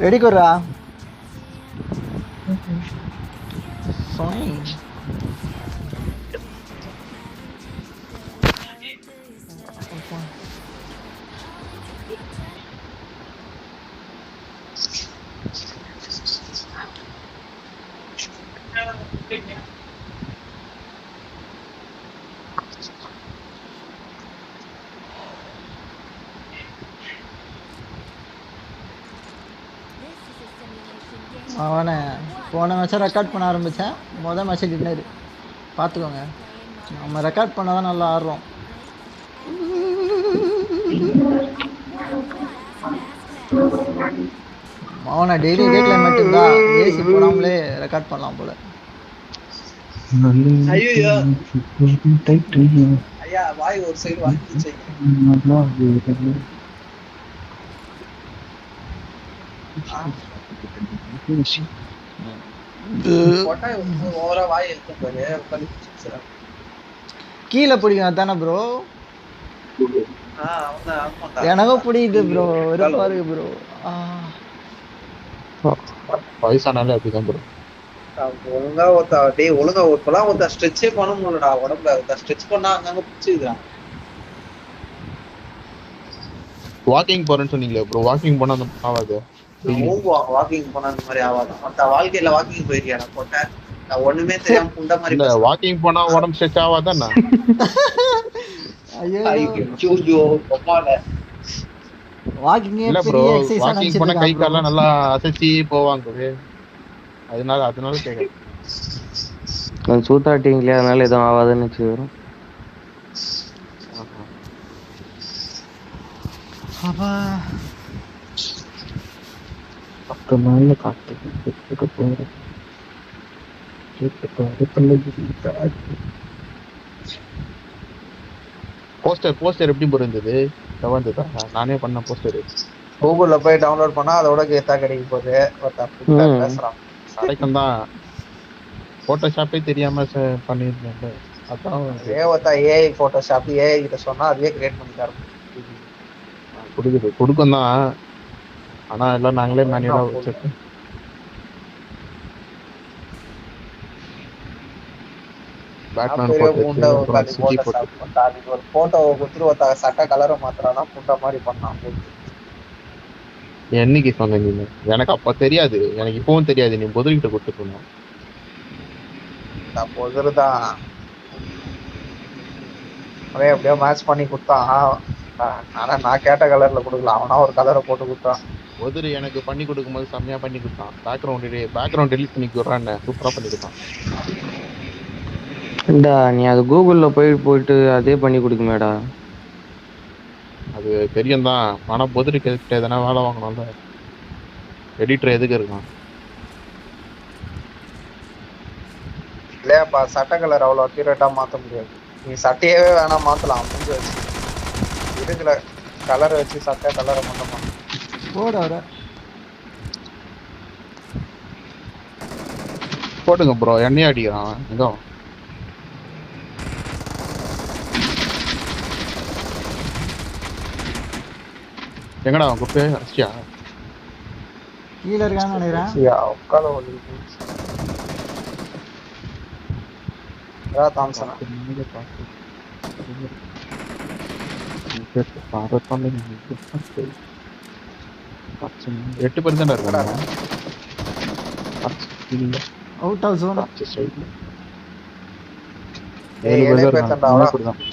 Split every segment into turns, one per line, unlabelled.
Ready கொர்ரா சாமி அவனை போன மேட்சாக ரெக்கார்ட் பண்ண ஆரம்பித்தேன். மொதல் மேட்ச்சை டின்னர் பார்த்துக்கோங்க. நம்ம ரெக்கார்ட் பண்ண தான் நல்லா ஆடுறோம். அவனை டெய்லி இதே கிளைமேட் இருந்தா ஏசி போடாமலே ரெக்கார்ட் பண்ணலாம் போல.
ஐயா வாய் ஒரு சைடு வாங்கிச்சு.
கீழே பிடிக்கும் தானே ப்ரோ? எனக்கும் பிடிக்குது ப்ரோ. வெறுப்பா இருக்கு ப்ரோ.
வயசானாலே அப்படிதான் ப்ரோ.
ஒழுங்கா ஒழுங்கா இப்பெல்லாம் ஒருத்தா ஸ்ட்ரெச்சே பண்ண முடியலடா உடம்புல. ஒருத்தா ஸ்ட்ரெச் பண்ணா அங்கங்க பிடிச்சிக்கிறான்.
வாக்கிங் போறேன்னு சொன்னீங்களே ப்ரோ, வாக்கிங் போனா அந்த ஆகாது.
வாக்கிங் போனா அந்த மாதிரி ஆகாது. மத்த வாழ்க்கையில வாக்கிங் போயிருக்கியா? நான் போட்டேன் நான் ஒண்ணுமே தெரியாம புண்ட மாதிரி.
இல்ல வாக்கிங் போனா உடம்பு ஸ்ட்ரெச் ஆகாதானே? இல்ல ப்ரோ, வாக்கிங் போனா கை கால்லாம் நல்லா அசைச்சி போவாங்க. அதனால கேக்குறேன்.
சூத்தாட்டிங்களே அதனால எதுவும் ஆகாதுன்னு வச்சுக்கிறோம்.
போஸ்டர் எப்படி இருந்தது? நானே பண்ண போஸ்டர்
கூகுள்ல போய் டவுன்லோட் பண்ணா அதோட கேத்தா கிடைக்க போகுது. பேசுறான்
கிடைக்கும் தான். போட்டோஷாப்பே தெரியாம பண்ணிருந்தேன்.
அதான் ஏஐ போட்டோஷாப் ஏஐ கிட்ட சொன்னா அதுவே கிரியேட் பண்ணி தரும்.
கொடுக்கும் தான். ஆனா எல்லாம் நாங்களே மேனுவலா வச்சிருக்கோம்.
ஒரு போட்டோவை கொடுத்துட்டு ஒருத்தா சட்டை கலரை மாத்திரானா புண்ட மாதிரி பண்ணான்.
என்னைக்கு சொன்ன நீங்க? எனக்கு அப்ப தெரியாது. எனக்கு இப்பவும் தெரியாது. நீ பொதுகிட்ட கொடுத்துருக்கணும்.
பொதுதான் அவன் எப்படியோ மேட்ச் பண்ணி கொடுத்தான். ஆனா நான் கேட்ட கலர்ல கொடுக்கல. அவனா ஒரு கலரை போட்டு கொடுத்தான்.
பொதுரு எனக்கு பண்ணி கொடுக்கும்போது செம்மையா பண்ணி கொடுத்தான். பேக்ரவுண்ட் டெலிட் பண்ணி கொடுறான்னு சூப்பரா பண்ணி கொடுத்தான்.
நீ அது கூகுள்ல போயிட்டு அதே பண்ணி கொடுக்குமேடா.
அது தெரியும் தான். ஆனா பொதுரு கிட்ட எதனா வேலை வாங்கணும்ல. எடிட்டர் எதுக்கு இருக்கான்?
இல்லையாப்பா சட்டை கலர் அவ்வளோ அக்யூரேட்டா மாற்ற முடியாது. நீ சட்டையவே வேணா மாத்தலாம். முடிஞ்சு வச்சு இருக்கிற கலரை வச்சு சட்டை கலரை மட்டும்
போட்டுங்க ப்ரோ. எண்ணெய் அடிக்கிறான். எங்க எங்கடா குப்பே அடிச்சியா?
கீழே இருக்கான்னு நினைக்கிறேன்.
உட்கால ஓடிட்டு தாம்சனா
8% இருக்காங்க.
Out of zone.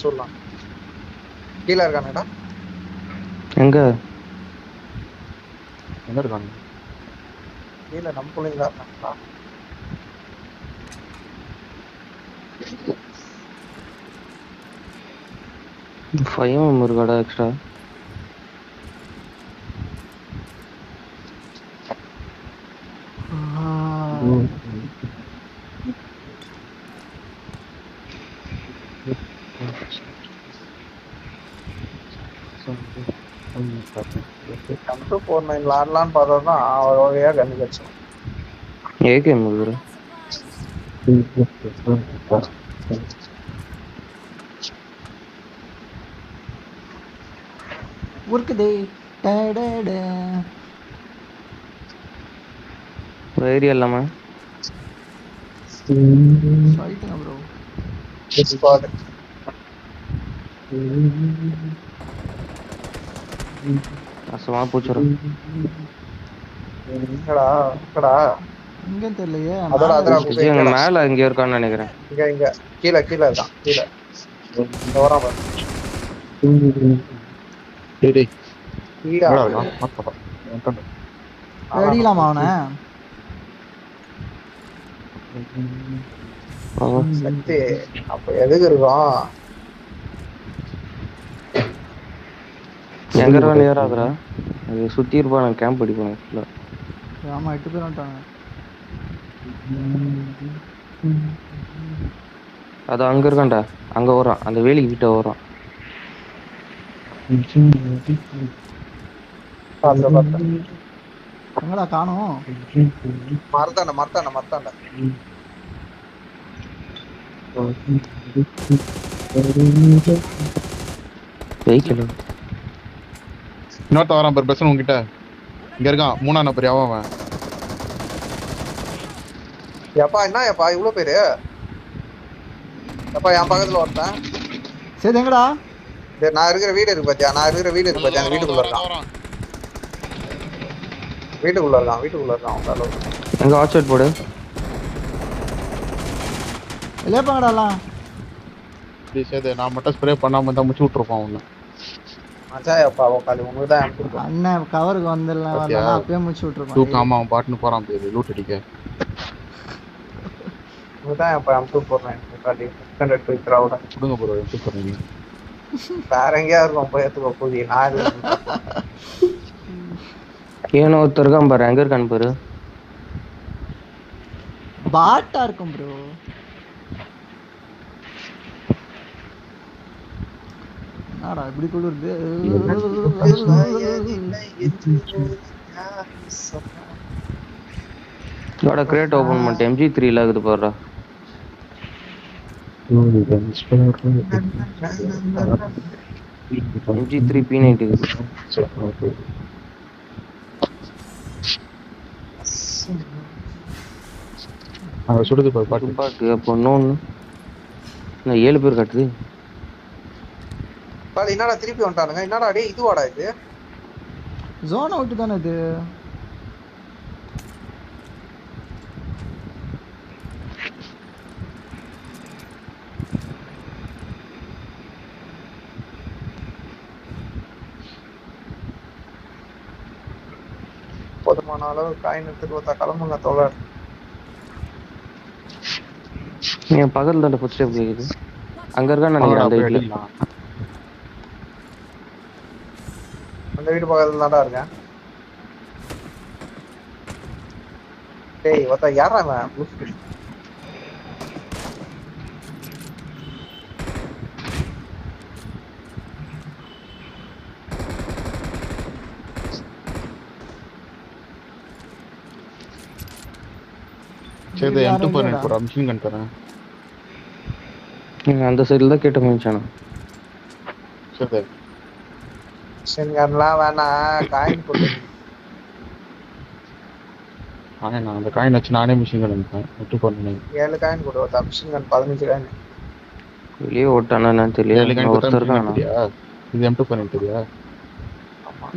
சொல்லலாம் கீழே இருக்கானடா.
எங்க
இருக்காங்க?
கீழே நம்ம பிள்ளைங்க தான் இருக்காங்களா?
ஃபைவ் இருக்காடா எக்ஸ்ட்ரா.
M249 ஆடலான்னு பார்த்ததான் ஒரு வகையா கண்டுபிடிச்சோம்.
ஏகேம் இவரு
உருக்குதே டடட.
ஏரியா இல்லாம
சொல்லிட்டுங்க ப்ரோ.
Discord.
அசமா போச்சுடும்.
எங்கடா
இங்கே தெரியலையே.
அதோட அதோட
விஜய் அங்க மேல இங்க இருக்கான்னு நினைக்கிறேன்.
இங்க கீழே இருக்கான் கீழே வரான் பாரு.
டேய்
கீழே
எங்கடா இருக்கான்? மாத்தப்பா.
அடிக்கலாமா அவனை?
சக்தி அப்ப எதுக்கு இருக்கோம்?
எங்க இருக்கான்னு ஏறாதுடா. அது சுத்தி இருப்பான் கேம்ப் அடிப்பாங்க.
ஆமா 8 பேர் வந்துட்டாங்க.
அது அங்க இருக்கான்டா. அங்க வரான். அந்த வேலிக்கு கிட்ட வரான்.
எங்கடா காணோம்?
மரத்தாண்ட
வெஹிக்கிள்
இன்னொருத்த வரான் பாரு பிரச்சனை உங்ககிட்ட. இங்க இருக்கான் 3ஆம் நம்பர் அவன்.
எப்பா இவ்வளவு பேரு? எப்பா என் பக்கத்துல ஒருத்தன்.
சரி எங்கடா?
நான் இருக்கிற வீடு இருக்கு பாத்தியா? அந்த வீட்டுக்குள்ள இருக்கான். வீட்டுக்குள்ள இருக்கான்.
எங்க வாட்ச் போடு.
இல்லையாப்பாங்கடாலாம்.
சரி நான் மட்டும் ஸ்ப்ரே பண்ணாம தான் முடிச்சு விட்டுருப்பான் அவனை.
மச்சாயப்பா உக்காலி உனக்கு தான்
அண்ணன் கவருக்கு வந்துடலாம் வரலாம் அப்பயே முடிச்சு விட்டுருப்பான்.
தூக்காம அவன் பாட்டுன்னு போறான் பேரு லூட் அடிக்க.
உனதான் எப்ப அமுத்து போடுறேன்.
கொடுங்க ப்ரோ எடுத்து போறீங்க.
வேற எங்கேயா இருக்கும் போய் எடுத்துக்கோ போதி. நான்
ஏனோ ஒருத்தர் இருக்கான் பாரு. எங்க இருக்கான்னு பாரு.
பாட்டா இருக்கும் ப்ரோ. என்னடா இப்படி குளிருது?
இதோட கிரேட் ஓபன் பண்ணிட்டு MG3 ஆகுது பாருடா. MG3 P90
சுடுது பாட்டு
பாட்டு. அப்போ இன்னொன்னு 7 பேர் கட்டுது.
என்னடா திருப்பி வந்துட்டானுங்க? என்னடா டே இதுவாடா இது?
ஜோனை விட்டு தானே இது?
போதுமான அளவு காயின் எடுத்துட்டு கிளம்புங்க தோழர்.
என் பக்கத்துல தான் ஃபுட் ஸ்டெப் கேக்குது. அங்க இருக்கான்னு நினைக்கிறேன். அந்த வீட்டுல
அந்த வீட்டு பக்கத்துல தான்டா இருக்கேன். டேய் ஒருத்தன் யாரா அவன்?
சரி M2 பண்ணிட்டு போறா. மிஷின் கன் தரேன்.
அந்த சைடுல தான் கேட்ட முடிச்சானா.
சரி
மிஷின்கன்லாம் வேணாம், காயின் போட்டு.
நான் அந்த காயின் வச்சு நானே மிஷின் கன் எடுப்பேன். M2 பண்ணேன்.
7 காயின் போட்டு வந்தா மிஷின்கன் 15 காயின்.
வெளியே ஓட்டானா என்னன்னு தெரியல. ஒருத்தர் இருக்கானா?
இது M2 பண்ணிட்டு தெரியா?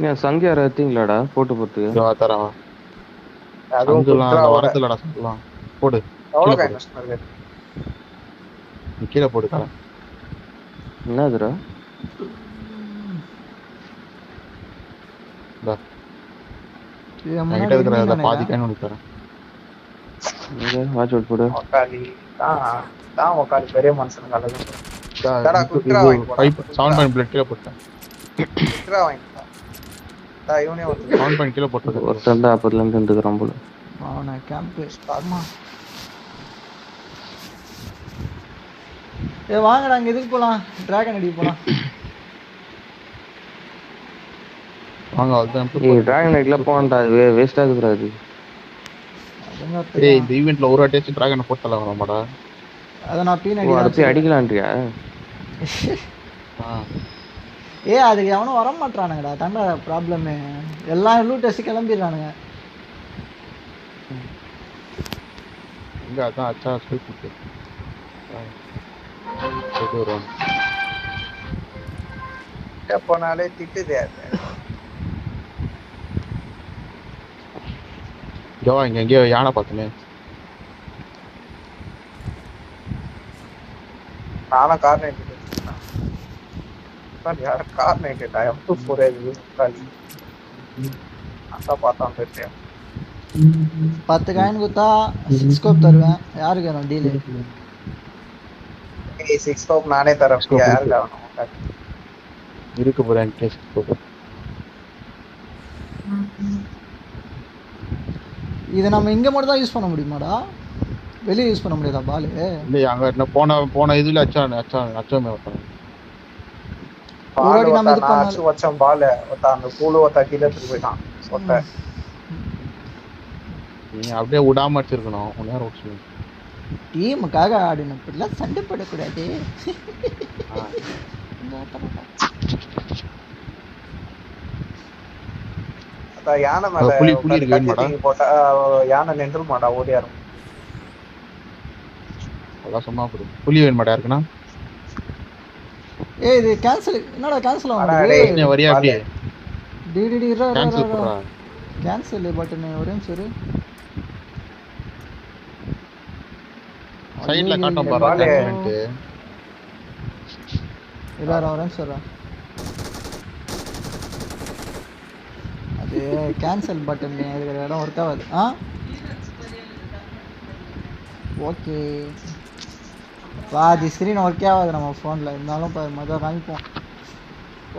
ஏன் சங்க யார ஏத்தீங்களாடா போட்டு போட்டு?
தரேன். அதுவும் வரதுலடா சொல்லலாம். போடு.
எவ்வளவு காயின் மிஷின் இருக்கு?
கீழே போடு தரேன்.
என்னதுடா?
என்கிட்ட இருக்கிற பாதி காயின் உனக்கு தரேன்.
இங்க வாட்ச் அவுட் போடு.
ஒக்காலி தான் ஒக்காலி பெரிய மனுஷனுக்கு அழகு. டடா குட்ரா வாங்கி போடா.
7 பிளேட் கீழே போட்டேன்.
குட்ரா வாங்கி போடா. டா இவனே வந்து
7 கீழே போட்டது.
ஒருத்தர் தான் அப்பத்துல இருந்து இருந்துக்கறான் போல.
அவன கேம்ப் ஆமா. வாங்கடா அங்க எதுக்கு போலாம்? டிராகன் அடிக்க போலாம்.
வாங்க அதுதான்
ஏய் டிராகன் ஐட்ல போண்டா. வேஸ்ட் ஆகுதுடா அது.
ஏய் இந்த ஈவென்ட்ல ஒரு அட்டேச் டிராகன் போட்டலாம் வரமாடா.
அத நான் பீன்
அடிக்கலாம். அடுத்து அடிக்கலாம்ன்றியா?
அதுக்கு எவனும் வர மாட்டானுங்கடா, தாண்டா ப்ராப்ளமே. எல்லாம் லூட் அடிச்சு கிளம்பிடுறானுங்க.
இங்க அதான் அச்சா ஸ்கூல் வருவாங்க.
போனாலே திட்டுதே அது.
ஜவா இங்க எங்கேயோ யானை பார்த்தனே.
நானும் கார் நைட்டு யார கார் நைட்டா எப்போ போறது அதான் பார்த்தான் போயிட்டேன்.
10 காயின் கொடுத்தா 6 ஸ்கோப் தருவேன். யாருக்கு வேணும் டீலு?
6 ஸ்கோப் நானே தரேன். யாருக்கு வேணும்?
இருக்கு போறேன் டெஸ்ட் ஸ்கோப்.
இது நம்ம இங்க மட்டும் தான் யூஸ் பண்ண முடியுமாடா? வெளியே யூஸ் பண்ண முடியாதா பாலு?
இல்ல அங்க போன இதுல அச்சாமே வட்டாங்க.
ஒருவாட்டி நம்ம இது பண்ணால
வச்சோம் பால் அந்த கூழு ஒத்த கீழே போயிட்டான் சொட்ட.
நீ அப்படியே விடாம அடிச்சிருக்கணும். ஒரு நேரம் விட்டு
டீமுக்காக ஆடணும், இப்படிலாம் சண்டை போடக்கூடாது.
யானை மேல போட்டா யானை நின்று மாடா ஓடியாரும்.
அதான் சும்மா புலி வேணும் மாட்டா இருக்குன்னா.
இது கேன்சல். என்னடா கேன்சல் ஆகுது?
வரியா அப்படியே
டிடிடி
கேன்சல் பண்றா.
கேன்சல் பட்டன் ஒரே நிமிஷம்
சைடுல காட்டும் பாரு கமெண்ட்.
இல்லடா ஒரே நிமிஷம். அது கேன்சல் பட்டன் இருக்கிற இடம் ஒர்க் ஆகாது. ஓகே பாதி ஸ்க்ரீன் ஒர்க்கே ஆகாது நம்ம ஃபோனில். இருந்தாலும் மொதல் காமிப்போம்.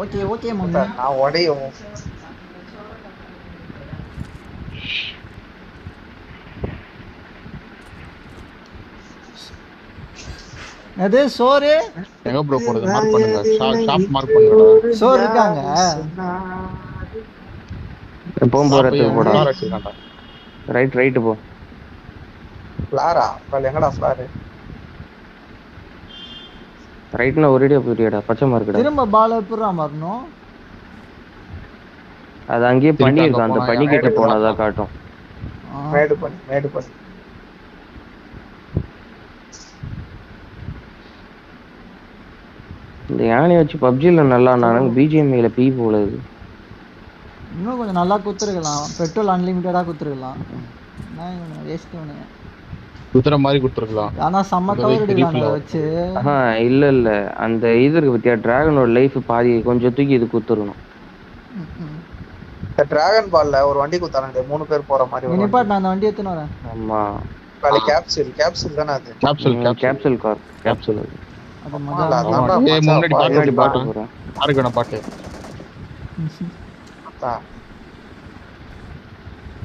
Okay mummy.
நான் உடையும்.
அது சோறு
எங்க ப்ரோ போறது? மார்க் பண்ணுங்க. ஷாப் மார்க் பண்ணுங்கடா.
சோறு இருக்காங்க.
போறதுக்கு போடா. ரைட் போ.
ஃப்ளாரா? எங்கடா ஃப்ளார்?
ரைட்னா ஒரேடியா போயிட்டியாடா? பச்சை மார்க்கடா.
திரும்ப பால் எப்பறா மாறணும்?
அது அங்கேயே பண்ணி இருக்கு. அந்த பண்ணி கிட்ட போனாதான் காட்டும்.
மேடு பண்ணி
இந்த யானை வச்சு பப்ஜில நல்லா நானுங்க பிஜிஎம்ஐல பீ போலது.
இன்னும் கொஞ்சம் நல்லா குத்துருக்கலாம். பெட்ரோல் அன்லிமிட்டடா குத்துருக்கலாம். நான் இவனை வேஸ்ட் பண்ணுங்க.
குத்துற மாதிரி குத்துறலாம்.
ஆனா செம்ம கவர் எடுக்கலாம்டா வச்சு.
இல்ல அந்த இது இருக்கு பத்தியா, டிராகனோட லைஃப் பாதி கொஞ்சம் தூக்கி இது குத்துறணும்.
இந்த டிராகன் பால்ல ஒரு வண்டி குத்தானே 3 பேர் போற மாதிரி ஒரு
நிப்பாட். நான் அந்த வண்டி எடுத்துன்னு வரேன்.
ஆமா
அது கேப்சூல் தானே அது?
Capsule car.
அது
முன்னாடி பாட்டு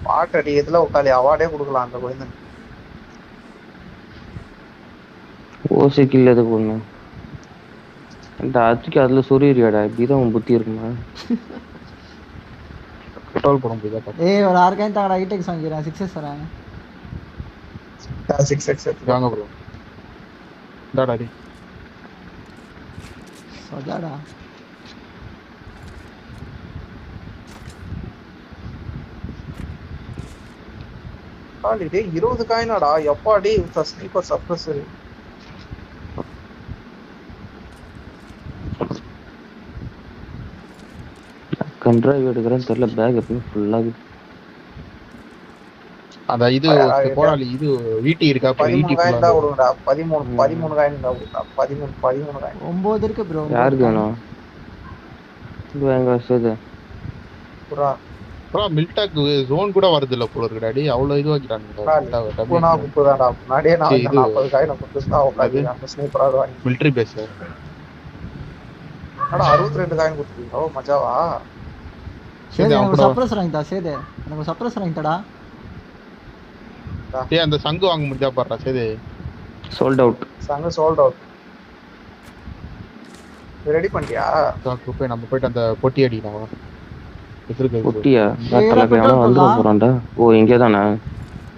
பாட்டடி இதுல உட்காந்து அவார்டே கொடுக்கலாம் அந்த குழந்தை.
ஓசிக்கில் எதுக்கு ஒண்ணு இந்த அச்சுக்கு அதுல சொரியாடா. இப்படிதான் உன் புத்தி இருக்குமா?
பெட்ரோல் போட முடியுதா?
ஒரு 6 காயின் தாங்கடா. ஐடெக்ஸ் வாங்கிக்கிறேன். 6x வரேன்.
6x
வாங்க ப்ரோ. டாடாடி
சோடாடா.
காலிடே 20 காயினாடா. எப்பாடி ஸ்னீப்பர் சப்ரஸர்.
கண்ட்ரைவ் எடுக்கிறேன்னு தெரியல. பேக் எப்பவுமே ஃபுல்லா இருக்கு.
அத இது போராளி இது வீட்டி இருக்கா?
13 காயின் தான் கொடுங்கடா. 13 காயின் தான் கொடுத்தா. 13 காயின்
9 இருக்கு ப்ரோ.
யாருக்கு வேணும்? இது எங்க சேது
ப்ரோ
மில்டாக் ஜோன் கூட வருது இல்ல போல இருக்கு டாடி. அவ்வளவு இது வைக்கிறாங்க.
நான் குப்புதாடா. முன்னாடியே நான் 40 காயின் கொடுத்துட்டா உட்கார்ந்து அந்த ஸ்னைப்பர் ஆடுவாங்க.
Military base.
அட 62 காயின் கொடுத்தீங்க. ஓ மஜாவா.
சேது எனக்கு சப்ரஸர் வாங்கிட்டா. சேது எனக்கு சப்ரஸர் வாங்கிட்டடா.
டேய் அந்த சங்கு வாங்க முடிஞ்சா பாறா சேது.
Sold out.
சங்கு சோல்ட் அவுட். ரெடி பண்ணியா?
போய் நம்ம போய்ட்டு அந்த பொட்டி அடிக்கலாம்.
பொட்டியா? தலக்கு எவனோ வந்து போறான்டா. ஓ இங்கே தானா?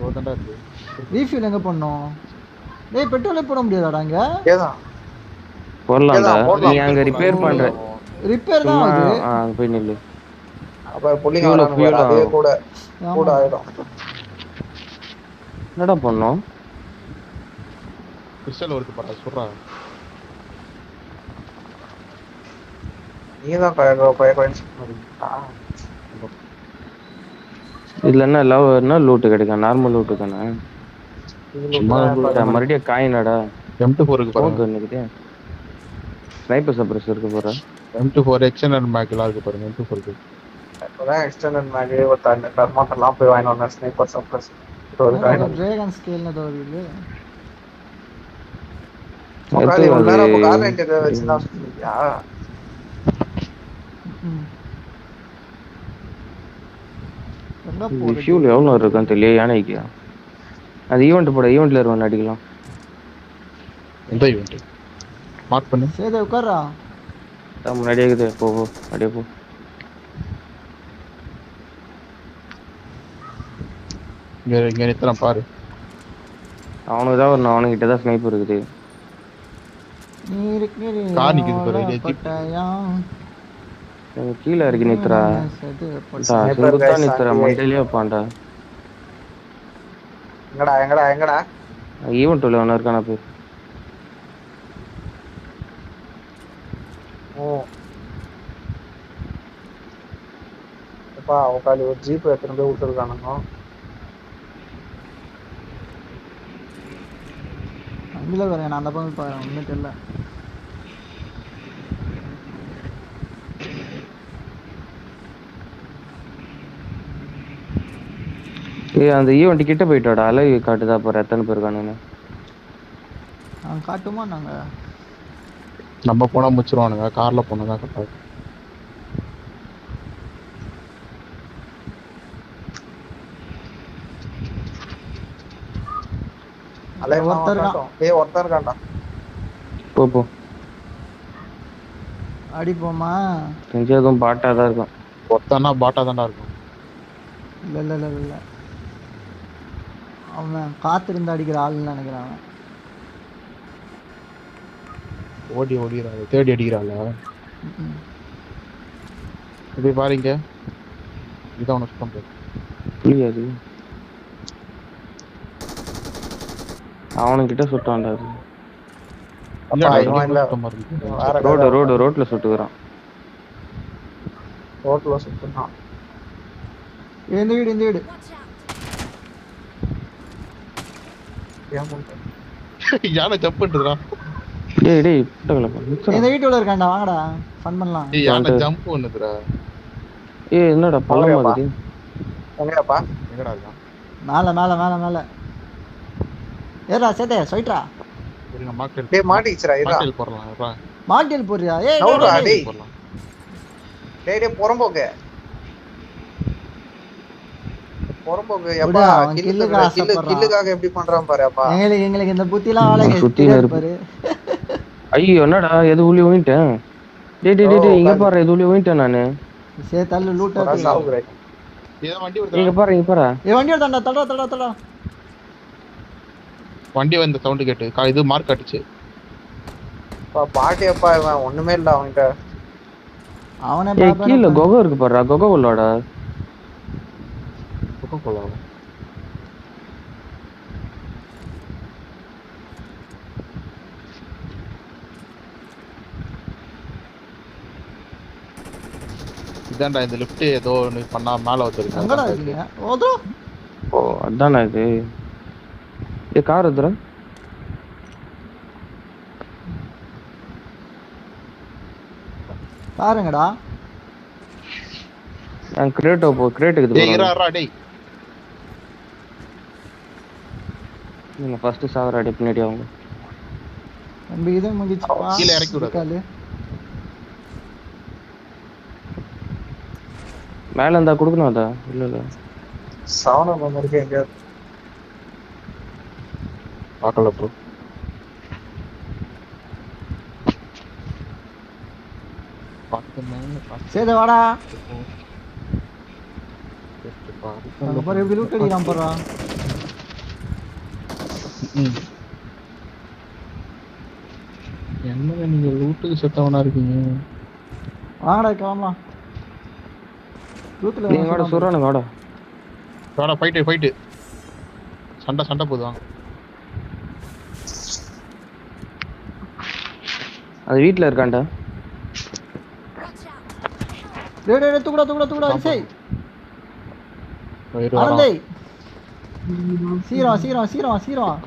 ஓதண்டா இருக்கு.
ரீஃபில் எங்க பண்ணோம்? டேய் பெட்ரோலே போட முடியாதாடா அங்க?
ஏதா
போடலாம்டா. நீ அங்க ரிப்பேர் பண்ற.
ரிப்பேர் தான்
சும்மா
ஆகுது.
போய் நில்லு.
அப்ப புள்ளிங்க
fuel
வரானுங்க வேற, அதுவே கூட கூட
ஆமா.
ஆயிடும்.
என்னடா பண்ணோம்?
பிஸ்டல் வருது பாட்டா சொல்றா.
நீதான் கொயக்கொயன்னு
இதுல என்ன லூட்டு கிடைக்கும்? நார்மல் லூட்டு தானே.
சும்மா
மறுபடியும் காயினடா.
M24 இருக்கு பாருங்க.
போங்க நிக்குது. ஸ்னைப்பர் சப்ரஸ் இருக்கு போற.
M24 எக்ஸ்டெண்டட் மேக்லாம் இருக்கு பாருங்க. M24 இருக்கு.
இப்பதான் எக்ஸ்டெண்டட் மேக் ஒரு டர்மாட்டெல்லாம் போய் வாங்கி வந்தேன். ஸ்னைப்பர் சப்ரஸ்
டிராகன் ஸ்கேல்னு ஏதோ வருது.
உட்காந்து இவ்வளவு நேரம் அப்ப கார் ரெண்ட் ஏதாவது வச்சுதான் சுத்தியா?
ஃபியூல் எவ்வளோ இருக்கான்னு தெரியல. யானைக்கு அது ஈவெண்ட் போட, ஈவெண்ட்ல இருவன் அடிக்கலாம்.
எந்த ஈவெண்ட் மார்க் பண்ணு.
சேதே உட்கார்றா.
முன்னாடியே இருக்குது. போ அப்படியே போ.
இங்க நிறுத்துறான் பாரு.
அவனுக்கு தான் வரணும். அவனுக்கிட்ட தான் ஸ்னைப்பர் இருக்குது.
கார் நிக்குது பாரு.
கீழே இறக்கி நித்துறா. செங்குத்தா நித்துறா. மண்டையிலே பாண்டா.
எங்கடா
ஈவெண்ட் உள்ள ஒன்று இருக்கானா போய்.
உட்காந்து ஒரு ஜீப் எடுத்துட்டு போய் விட்டுருக்கானுங்க.
அங்கே வரேன். நான் அந்த பக்கம் பாரு. ஒன்றும் தெரியல.
அந்த ஈவெண்ட் கிட்ட போயிட்டோட அலை காட்டுதா பாரு. எத்தனை பேர் இருக்கானுன்னு
காட்டுமா? நாங்க
நம்ம போனா முடிச்சிருவானுங்க. கார்ல போனா தான் கரெக்டா.
ஒருத்தர் இருக்கான்டா.
போ
அடிப்போமா?
செஞ்சு எதுவும் பாட்டா தான் இருக்கும்.
ஒருத்தனா பாட்டா தான்டா இருக்கும்.
இல்ல அவன் காத்திருந்து அடிக்கிற ஆளுன்னு நினைக்கிறான்.
ஓடிறாங்க. தேடி அடிக்கிறாங்க. இப்படி பாருங்க. இதான் உனக்கு பண்றது
புரியாது. அவனுக்கிட்ட சுட்டான்டா. ரோட்ல சுட்டுக்கிறான்.
ரோட்ல சுட்டுறான்.
இந்த வீடு
யானை ஜம்ப் பண்றா.
டேய்
இந்த வீட்டுக்குள்ள இருக்கான்டா. வாங்கடா ஃபன் பண்ணலாம்.
யானை ஜம்ப் பண்ணுதுடா.
என்னடா பள்ளம் மாதிரி.
எங்கடா
இருக்கான்? மேல ஏறா சேதே சொல்றா.
இருங்க மார்க்கெட்.
டேய் மாட்டிச்சுடா.
மார்க்கெட் போறலாம். வா.
மார்க்கெட் போறியா?
டேய் போறலாம். டேய் புறம்போக்கு. எப்பா கில்லுக்காக எப்படி பண்றான் பாரு. அப்பா
எங்களுக்கு இந்த புத்திலாம் ஆளே
சுத்தி பாரு. ஐயோ என்னடா எது உள்ளே ஓடிட்டேன். டேய் இங்க பாரு. எது உள்ளே ஓடிட்டேன் நானு.
சேதல்ல லூட் ஆகுது.
ஏதோ வண்டி வருது.
இங்க பாரு.
வண்டி வருதாடா. தடா
வண்டி வந்த சவுண்ட் கேட்டு இது மார்க் அடிச்சு.
பாட்டியப்பா இவன் ஒண்ணுமே இல்ல அவன்கிட்ட.
அவனே
கீழ கொகை இருக்கு பாருடா. கொகை உள்ளோட
கொள்ளலாம். இதான்டா இந்த லிஃப்ட் ஏதோ ஒன்னு பண்ணா மேல வந்துருக்கு.
எங்கடா இருக்கீங்க?
ஓ அதானே இது. கார் இருக்குடா.
பாருங்கடா.
நான் கிரேட்டுக்கு
டேய் இறா டேய்.
நீங்க ஃபர்ஸ்ட் சாவற அடி பின்னாடி அவங்க.
நம்ம இத முடிச்சுப்பா.
கீழ இறக்கி விடு.
மேல இருந்தா கொடுக்கணும் அத. இல்ல
சாவன வந்திருக்கே எங்க.
பார்க்கல ப்ரோ.
சேதே வாடா. அங்க பாரு எப்படி லூட் அடிக்கிறான் பாரு.
என்ன நீங்க லூட்டுக்கு செத்தவனா இருக்கீங்க?
வாங்கடா கிளம்பலாம். ரூட்ல
நீங்க வாடா சொல்றானுங்க வாடா.
வாடா ஃபைட்டு சண்டை போகுது வாங்க.
அது வீட்ல இருக்கான்டா.
டேய் தூக்குடா இசை.
வயிறு வரான்.
ஆனந்தே சீரம்.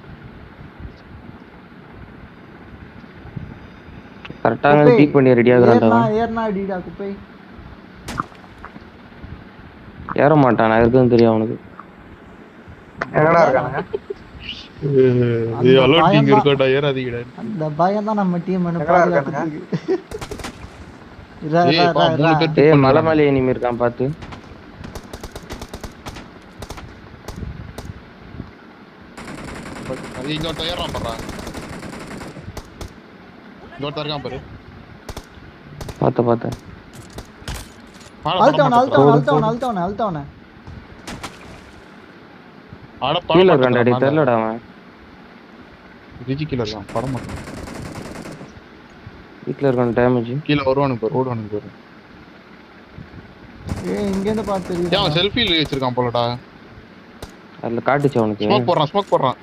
கரெக்டா பீக் பண்ணி ரெடி ஆகுறான்டா.
ஏறனா அடிடா குப்பை.
ஏற மாட்டான் இருக்குன்னு தெரியும் அவனுக்கு.
எங்கடா இருக்கானுங்க?
இது அலர்ட்டிங் இருக்கடா ஏறாதீங்கடா.
அந்த பயம் தான் நம்ம டீம்
எங்கடா இருக்கானுங்க?
ஏய் மலை மேலே எனிமி இருக்கான் பாத்து.
அது இங்க ஒருத்தன் ஏறான் பாரு. இங்க ஒருத்தன் இருக்கான் பாரு.
பார்த்தேன்.
அழுத்தவன.
ஆட
கீழ இருக்கான்டா டேய் தெரியலடா அவன்.
ரிஜி கீழ இருக்கான் படம் மாட்டான்.
வீட்ல இருக்கான் டேமேஜ்.
கீழ வருவானுங்க பாரு ஓடுவானுங்க பாரு.
ஏய் இங்க இருந்து பாத்து தெரியுது.
அவன் செல்ஃபில வச்சிருக்கான் போலடா.
அதுல காட்டுச்சு அவனுக்கு.
ஸ்மோக் போடுறான்.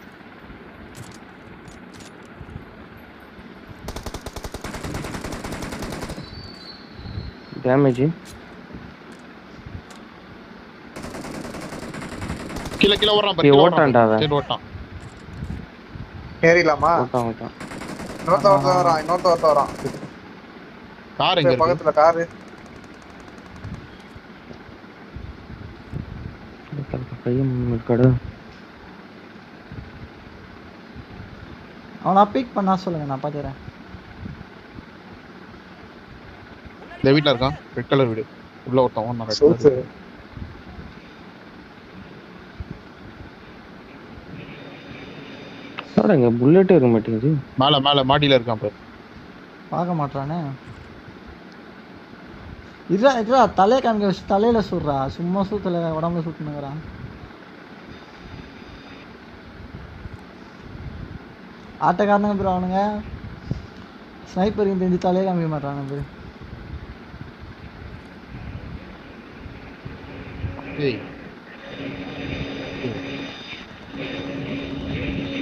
டேமேஜ்.
கீழ வர்றான் பாரு.
ஓட்டான்டா அவன்.
சரி ஓட்டான்.
ஏறிலாமா?
ஓட்டான்.
இன்னொருத்த வரான்.
கார் எங்க இருக்கு?
பக்கத்துல கார்.
பையன் இருக்கடா.
அவனை பிக் பண்ணா சொல்லுங்க நான் பாத்துறேன்.
இந்த வீட்ல இருக்கான். ரெட் கலர் வீடு. உள்ள ஒருத்தன் ஓடுறான்.
சூப்பர்.
சாடங்க புல்லட்டே இருக்க மாட்டேங்குது.
மேல மாடியில இருக்கான் பாரு.
பார்க்க மாட்டானே. இதா தலைய காமிக்க வச்சு தலையில சுடுறா. சும்மா சுத்தல உடம்புல சுட்டுனுங்கறான். ஆட்டக்காரனுங்க ப்ரோ அவனுங்க. ஸ்னைப்பர் இந்த தலைய காமிக்க மாட்டாங்க ப்ரோ.
ஏய்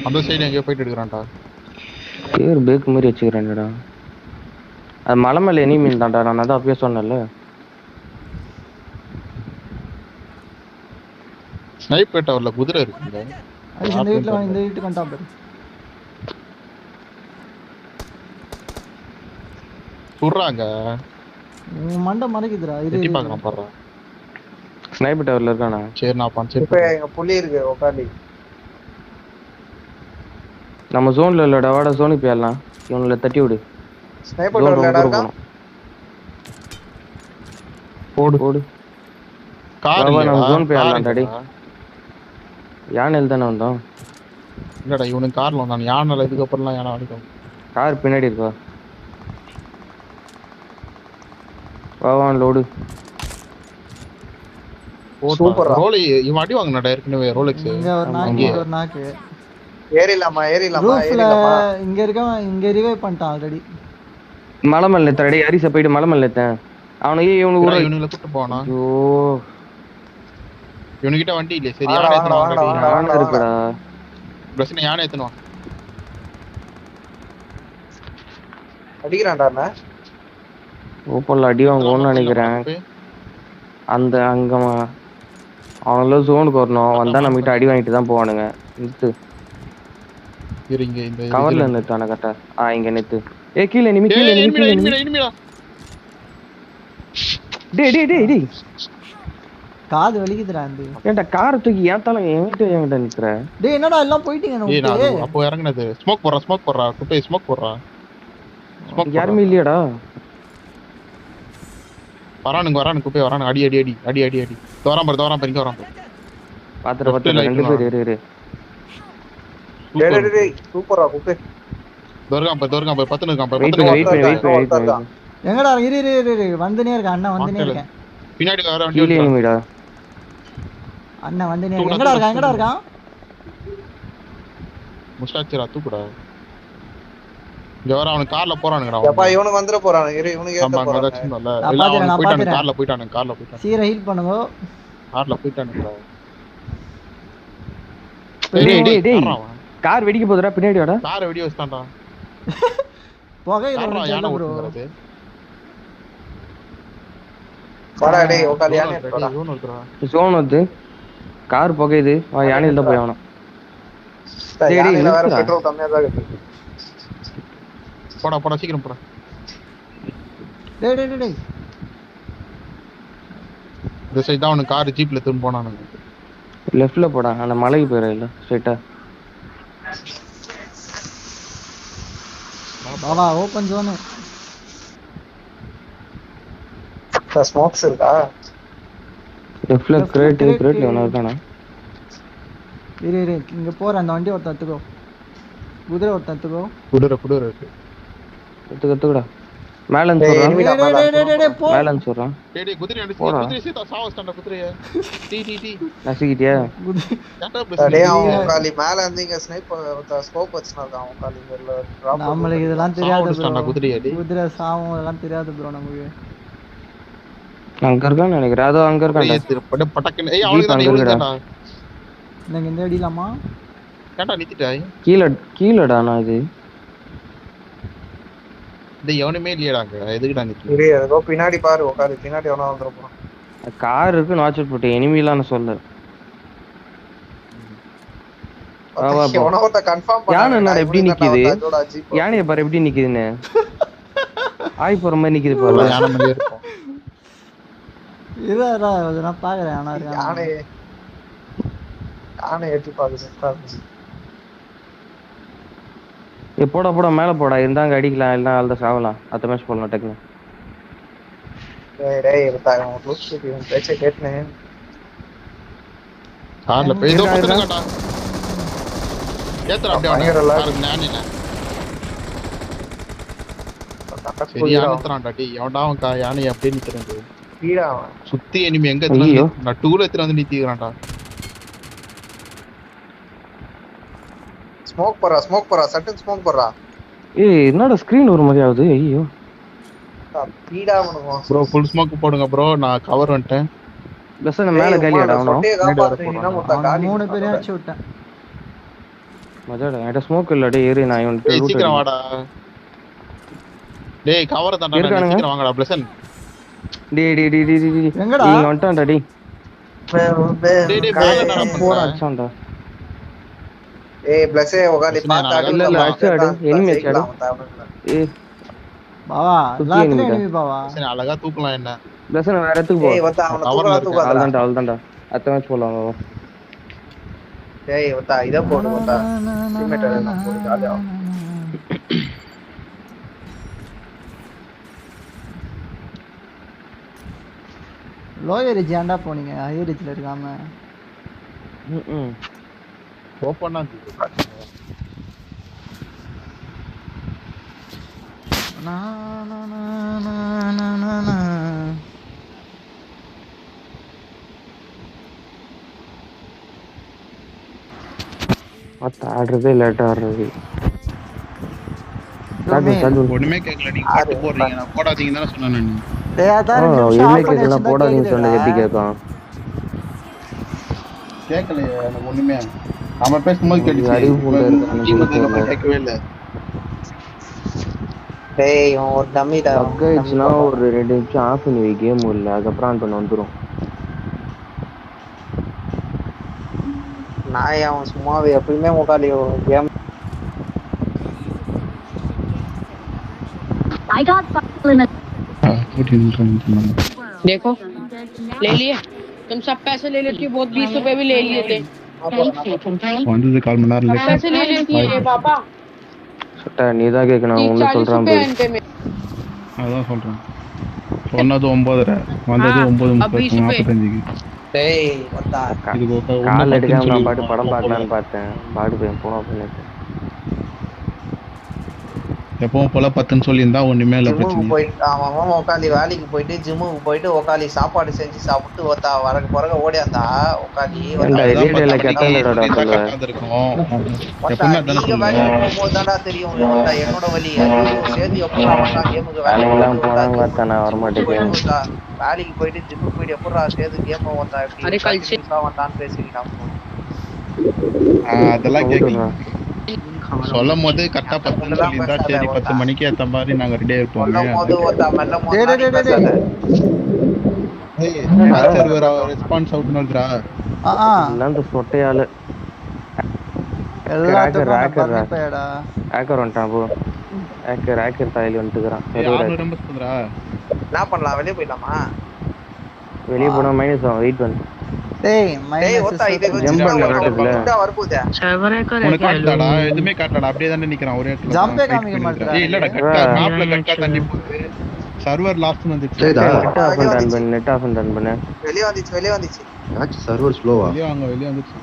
அந்த சைடு எங்கேயோ போயிட்டு எடுக்கிறான்டா.
பேர் பேக் மாதிரி வச்சுக்கிறான்டா. அது மலை மேல எனிமி தான்டா. நான் அதான் அப்பயே சொன்னேன்ல.
ஸ்னைப்பர் டவர்ல குதிரை இருக்குங்க.
அது இந்த வீட்டுக்கு வந்துட்டா பாரு.
சுடுறாங்க.
மண்டை மறைக்குதுடா.
எட்டி பார்க்கறான் பாரு.
ஸ்னைப்பர் டவர்ல இருக்கானா?
சரி நான் பஞ்சர்.
இப்ப எங்க புலி இருக்கு உட்கார்ந்து.
நம்ம ஜோன்ல இல்லடா. வாடா ஜோனுக்கு போயிடலாம். இவனுல தட்டி விடு.
ஸ்னைப்பர் டவர்ல இருக்கா?
போடு.
கார்
நம்ம ஜோன் போயிடலாம் டாடி. யானையில தானே வந்தோம்.
இல்லடா இவனுக்கு கார்ல வந்தான். யானைல இதுக்கு அப்புறம்லாம் யானை அடிக்கும்.
கார் பின்னாடி இருக்கா? வா லோடு.
சூப்பர்.
ரோலி இவன் அடி வாங்குனடா ஏற்கனவே ரோலெக்ஸ்.
இங்க ஒரு நாக்கு.
ஏறிலாமா?
இங்க ரிவைவ் பண்ணிட்டான் ஆல்ரெடி.
மலை மேல தடை அரிச போயிட்டு மலை மேல ஏத்தேன். அவனுக்கு
இவனுங்களை கூட்டு போனா.
ஐயோ
இவனுக்கிட்ட வண்டி இல்ல. சரி
யானை இருக்குடா.
பிரச்சனை யானை ஏத்தணும்.
அடிக்கிறான்டா.
ஓப்பன்ல அடி வாங்குவோம்னு நினைக்கிறேன். அந்த அங்கமா அவங்கள ஜோனுக்கு வரணும். வந்தா நம்ம கிட்ட அடி வாங்கிட்டு தான் போவானுங்க. நிறுத்து.
இங்க இந்த
கவர்ல நிறுத்தானே கரெக்டா. இங்க நிறுத்து. கீழே நிமி. டேய்
காது வலிக்குதுடா அந்த.
ஏன்டா காரை தூக்கி ஏத்தால என்கிட்ட நிக்கிற.
டேய் என்னடா எல்லாம் போயிட்டீங்க.
அப்போ இறங்குனது. ஸ்மோக் போடுறா. குப்பை ஸ்மோக் போடுறா.
யாருமே இல்லையாடா.
வரானுங்க குப்பை வரானுங்க. அடி தோறான் பாரு இங்க வரான் பாரு.
பாத்துற ரெண்டு பேர் இரு.
டேய் சூப்பரா குப்பை.
தோறான் பாரு 10 இருக்கான் பாரு.
வெயிட்.
எங்கடா இரு வந்துனே இருக்க அண்ணா வந்துனே இருக்கேன்.
பின்னாடி வர வண்டி
ஓடுடா.
அண்ணா வந்துனே இருக்க. எங்கடா இருக்கான்?
முஸ்டாச்சிரா தூக்குடா. இங்க வர அவனுக்கு கார்ல போறானுங்கடா
எப்பா இவனுக்கு வந்துட போறானு இரு இவனுக்கு ஏத்த
அங்க
போறாங்க
வச்சுனல
நான்
இல்ல
பாத்துறேன்,
அவனுக்கு
நான்
போய்ட்டானு
பாத்துறேன்.
கார்ல போய்ட்டானு
சீக்கிரம் ஹீல் பண்ணுங்க.
கார்ல போய்ட்டானுடா
டேய் கார் வெடிக்க போகுதுடா பின்னாடி வாடா.
காரை வெடி வச்சிட்டான்டா
புகையில
யாரா
ஒண்ணு
யானை
தெரியல ப்ரோ.
ஓட்டுறது
வாடா டேய் உட்கார் யானே போடா
ஜோன் வருதுடா
ஜோன் வந்து கார் புகையுது. வா யானையில தான் போய் ஆகணும். டேய்,
யானையில வேற
நிறுத்துடா.
பெட்ரோல் கம்மியா தான் இருக்கு
போடா சீக்கிரம் போடா
டேய்
இந்த சைடு தான் அவனுக்கு கார் ஜீப்ல திரும்ப போனானுங்க
லெஃப்ட்ல போடா. அந்த மலைக்கு போயிரு இல்ல ஸ்ட்ரைட்டா.
பாவா ஓபன் ஜோன்.
ஸ்மோக்ஸ் இருக்கா
லெஃப்ட்ல கிரேட் ஒன்னு இருக்கானே.
இரு இங்க போற அந்த வண்டி ஒருத்தன் எடுத்துக்கோ. குதிரை ஒருத்தன் எடுத்துக்கோ.
குதிரை இருக்கு
கத்துக்கடா. மேல இருந்து
டேய்,
சொல்றான்.
டேய் போ.
மேல இருந்து சொல்றான்.
டேய் குதிரை அடிச்சு
போடா.
குதிரை சீதா சாவஸ்டா குதிரைய டி
நசிக்கிட்டியா?
கேட்டா
டேய் அவன் உட்காலி மேல இருந்து இங்க ஸ்னைப்பர் ஸ்கோப் வச்சுனா இருக்கான் உட்காலி இங்க டிராப்
நம்மளுக்கு இதெல்லாம் தெரியாது
சாவஸ்டா
ப்ரோ.
குதிரைய டேய்
குதிரை சாவும் இதெல்லாம் தெரியாது ப்ரோ நமக்கு.
அங்க இருக்கான்னு நினைக்கிறேன். அதோ அங்க இருக்கான்டா.
பட்டக்கன் ஏய் அவனுக்கு தான் இவனுக்குடா
நீங்க இந்த அடிலாமா?
கேட்டா நித்திட்டாய்
கீழடா நான் இது.
டேய் எவனுமே இல்லையடா அங்க எதுக்குடா நித்தி
இரு ஏதோ பின்னாடி பாரு உட்காரு பின்னாடி எவனோ வந்துற போறான்
கார் இருக்கு வாட்ச் அவுட் போட்டு எனிமிலாம் நான் சொல்ல.
எவனோ ஒருத்த கன்ஃபார்ம் பண்ணா
யானை என்னடா எப்படி நிக்குது? யானைய பாரு எப்படி நிக்குதுன்னு. ஆய் போற மாதிரி நிக்குது பாரு.
யானை மேலே இருக்கும்
இதா நான் பாக்குறேன். ஆனா
யானை ஏற்றி பாக்குது
போடா மேல போடா. இருந்தாங்க அடிக்கலாம் இல்லைன்னா அழுத சாவலாம். அத்த மேட்ச் போடலாம் டக்குனு.
டேய் இருக்காங்க லூஸ்க்கு பேச்ச கேட்னேன்
கார்ல போய் ஏதோ பத்துங்கடா ஏத்துறா அப்படியே அவன் நானில சரியா நித்துறான்டா டேய் எவன்டா அவன் யானை அப்படியே நித்துறான்
கீழ அவன்
சுத்தி எனிமி எங்க எத்தனை நான் டூல எத்தனை வந்து நித்திறான்டா
ஸ்மோக் போறா சட்டன் ஸ்மோக் போறா
ஏய் என்னடா ஸ்கிரீன் ஒரு மாதிரி ஆகுது. ஐயோ
பீடா அவனுக்கு
ப்ரோ ஃபுல் ஸ்மோக் போடுங்க ப்ரோ நான் கவர் வந்துட்டேன்.
பஸ் நான் மேல காலியாடா அவனோ.
மூணு பேரையும் அடிச்சு விட்டேன்.
மஜாடா என்கிட்ட ஸ்மோக் இல்ல. டேய் ஏறி நான் இவன்
டேய் சீக்கிரம் வாடா. டேய் கவர் தான்டா சீக்கிரம் வாங்கடா பிளசன்.
டேய்
எங்கடா
இங்க வந்துட்டான்டா டேய்.
டேய் மேல நான்
போடா அச்சான்டா.
ஏய் பிளஸே உகாலி பாத்தா
இல்ல அச்சாடு எனிமி அச்சாடு. ஏய்
பாவா எல்லாத்துலயும் எனிமி பாவா.
சரி அழகா தூக்கலாம் என்ன.
பிளஸன் வேற இடத்துக்கு போ.
ஏய் வந்தா அவன தூக்குறா
அவ்வளவுதான்டா. அத்த மேட்ச் போலாம் வா.
ஏய் வந்தா இத போடு வந்தா சிமெட்டர் எல்லாம் போடு ஜாலியா.
லோயர் ரிஜ் ஏன்டா போனீங்க? ஹையர் ரிஜ்ல இருக்காம.
ஓபன் தான்
ஆடுறதே லேட்டா ஆடுறது.
ஒண்ணுமே கேட்கல நீங்க பாட்டு போடுறீங்க நான் போடாதீங்கன்னு தான சொன்னேன் நான்.
டேய் அதான்
கேட்கல போடாதீங்கன்னு சொன்னது எப்படி கேட்கும்?
கேட்கலையே எனக்கு ஒண்ணுமே. நாம பேசும்போது கேட்கவே இல்ல.
டேய் இவன் ஒரு டம்மிடா.
பக்காயிடுச்சுன்னா ஒரு 2 நிமிஷம் ஆஃப் பண்ணி வை கேம் இல்ல. அதுக்கப்புறம் ஆன் பண்ண வந்துரும்.
நான் அவன் சும்மாவே எப்பயுமே முகாலி கேம்
I got देखो ले लिए तुम सब पैसे ले लेती बहुत 20 रुपए भी ले लिए थे
வந்து 1/4 மணி நேரம் லேட்
पैसे ले लेती है पापा
சட்டா நீ தான் கேட்கணும். ஒன்னு சொல்றான் பாரு.
அதான் சொல்றேன். சொன்னது 9:30 வந்தது 9:45.
டேய் வந்தா
கால் எடுக்காம நான் பாட்டு படம் பார்க்கலான்னு பார்த்தேன். பாடு போய் போனோம் பண்ணிட்டு
எப்பவும் போல 10ன்னு சொல்லியிருந்தா ஒண்ணுமே இல்ல
ஜிம்முக்கு
பிரச்சனை.
போயிட்டு அவன் உட்காந்து வேலைக்கு போயிட்டு ஜிம்முக்கு போயிட்டு உட்காந்து சாப்பாடு செஞ்சு சாப்பிட்டு ஒருத்தா வரக்கு பிறகு ஓடியாந்தா உட்காந்து
ஏன்டா
அதுதான்
இதே இல்ல
10
கெட்ட
மணிக்கு
இல்லடா
சொல்லியிருந்தா
சொல்லுவ.
கரெக்டா இருக்கும். எப்பவுமே அதானே
நீங்க
சொல்லுவோம்.
வேலைக்கு போகும்போது தான்டா தெரியும் ஒருத்தா என்னோட வலி. ஐயோ சேது எப்படா வந்தான் கேமுக்கு வேலைக்கு
வேலைக்கெல்லாம்
போயிட்டு ஒருத்தா
போனாங்க பார்த்தா நான்
ஜிம்முக்கு போயிட்டு
வரமாட்டேன்.
ஒருத்தா வேலைக்கு போயிட்டு ஜிம்முக்கு போயிட்டு எப்படா சேது கேம் ஒருத்தா இப்படி
अरे कल से
கண்டினியூஸா வந்தான்னு பேசிக்கிட்டான் bro.
அதெல்லாம் கேட்கல. சொல்லும் போது கரெக்டா 10ன்னு
அதெல்லாம்
சொல்லியிருந்தா
பேசாத
சரி 10
ஒருத்தா.
மணிக்கு ஏத்த மாதிரி நாங்க ரெடியா இருப்போமே.
சொல்லும் போது ஒருத்தா மெல்ல
டேய்
போது
டேய் டேய் டேய்
பேசாத.
சர்வர் ரெஸ்பான்ஸ் அவுட்னு வருதுடா.
எல்லாம் இந்த சொட்டையால
எல்லாத்துக்கும்
hacker.
பண்ணி போயடா.
ஹேக்கர் வந்துட்டான் ப்ரோ. ஹேக்கர் தாயில வந்துட்டுக்கிறான்.
ஏய் 600 எம்பஸ் பண்றா.
என்ன பண்ணலாம் வெளியே போயிடலாமா?
வெளியே போனா மைனஸ் ஆகும். வெயிட் பண்ணு.
டேய்
டேய்
மைனஸ்
ஒருத்தா இதை
Jump
வச்சுட்டா
பண்ணல
ஒருத்தா
காட்டுதுல.
கூட்டா வரப்போகுதே.
सर्वर है कर
உனக்கு காட்டலடா, எதுவுமே காட்டலடா. அப்படியே தானே நிக்கிறான் ஒரே இடத்துல.
Jump ஏ
Fight
காமிக்க
பண்ணிட்டு
மாட்டேறா.
ஏய் இல்லடா கரெக்ட்டா மேப்ல கரெக்ட்டா தள்ளி போகுது. சர்வர் லாஸ்ட் வந்துச்சு.
சரிடா.
நெட் ஆஃப் பண்ணி ரன் பண்ணு. நெட் ஆஃப் பண்ணி ரன் பண்ணு.
வெளியே வந்துச்சு.
ஆச்சு சர்வர் ஸ்லோவா?
வெளிய வந்துச்சு.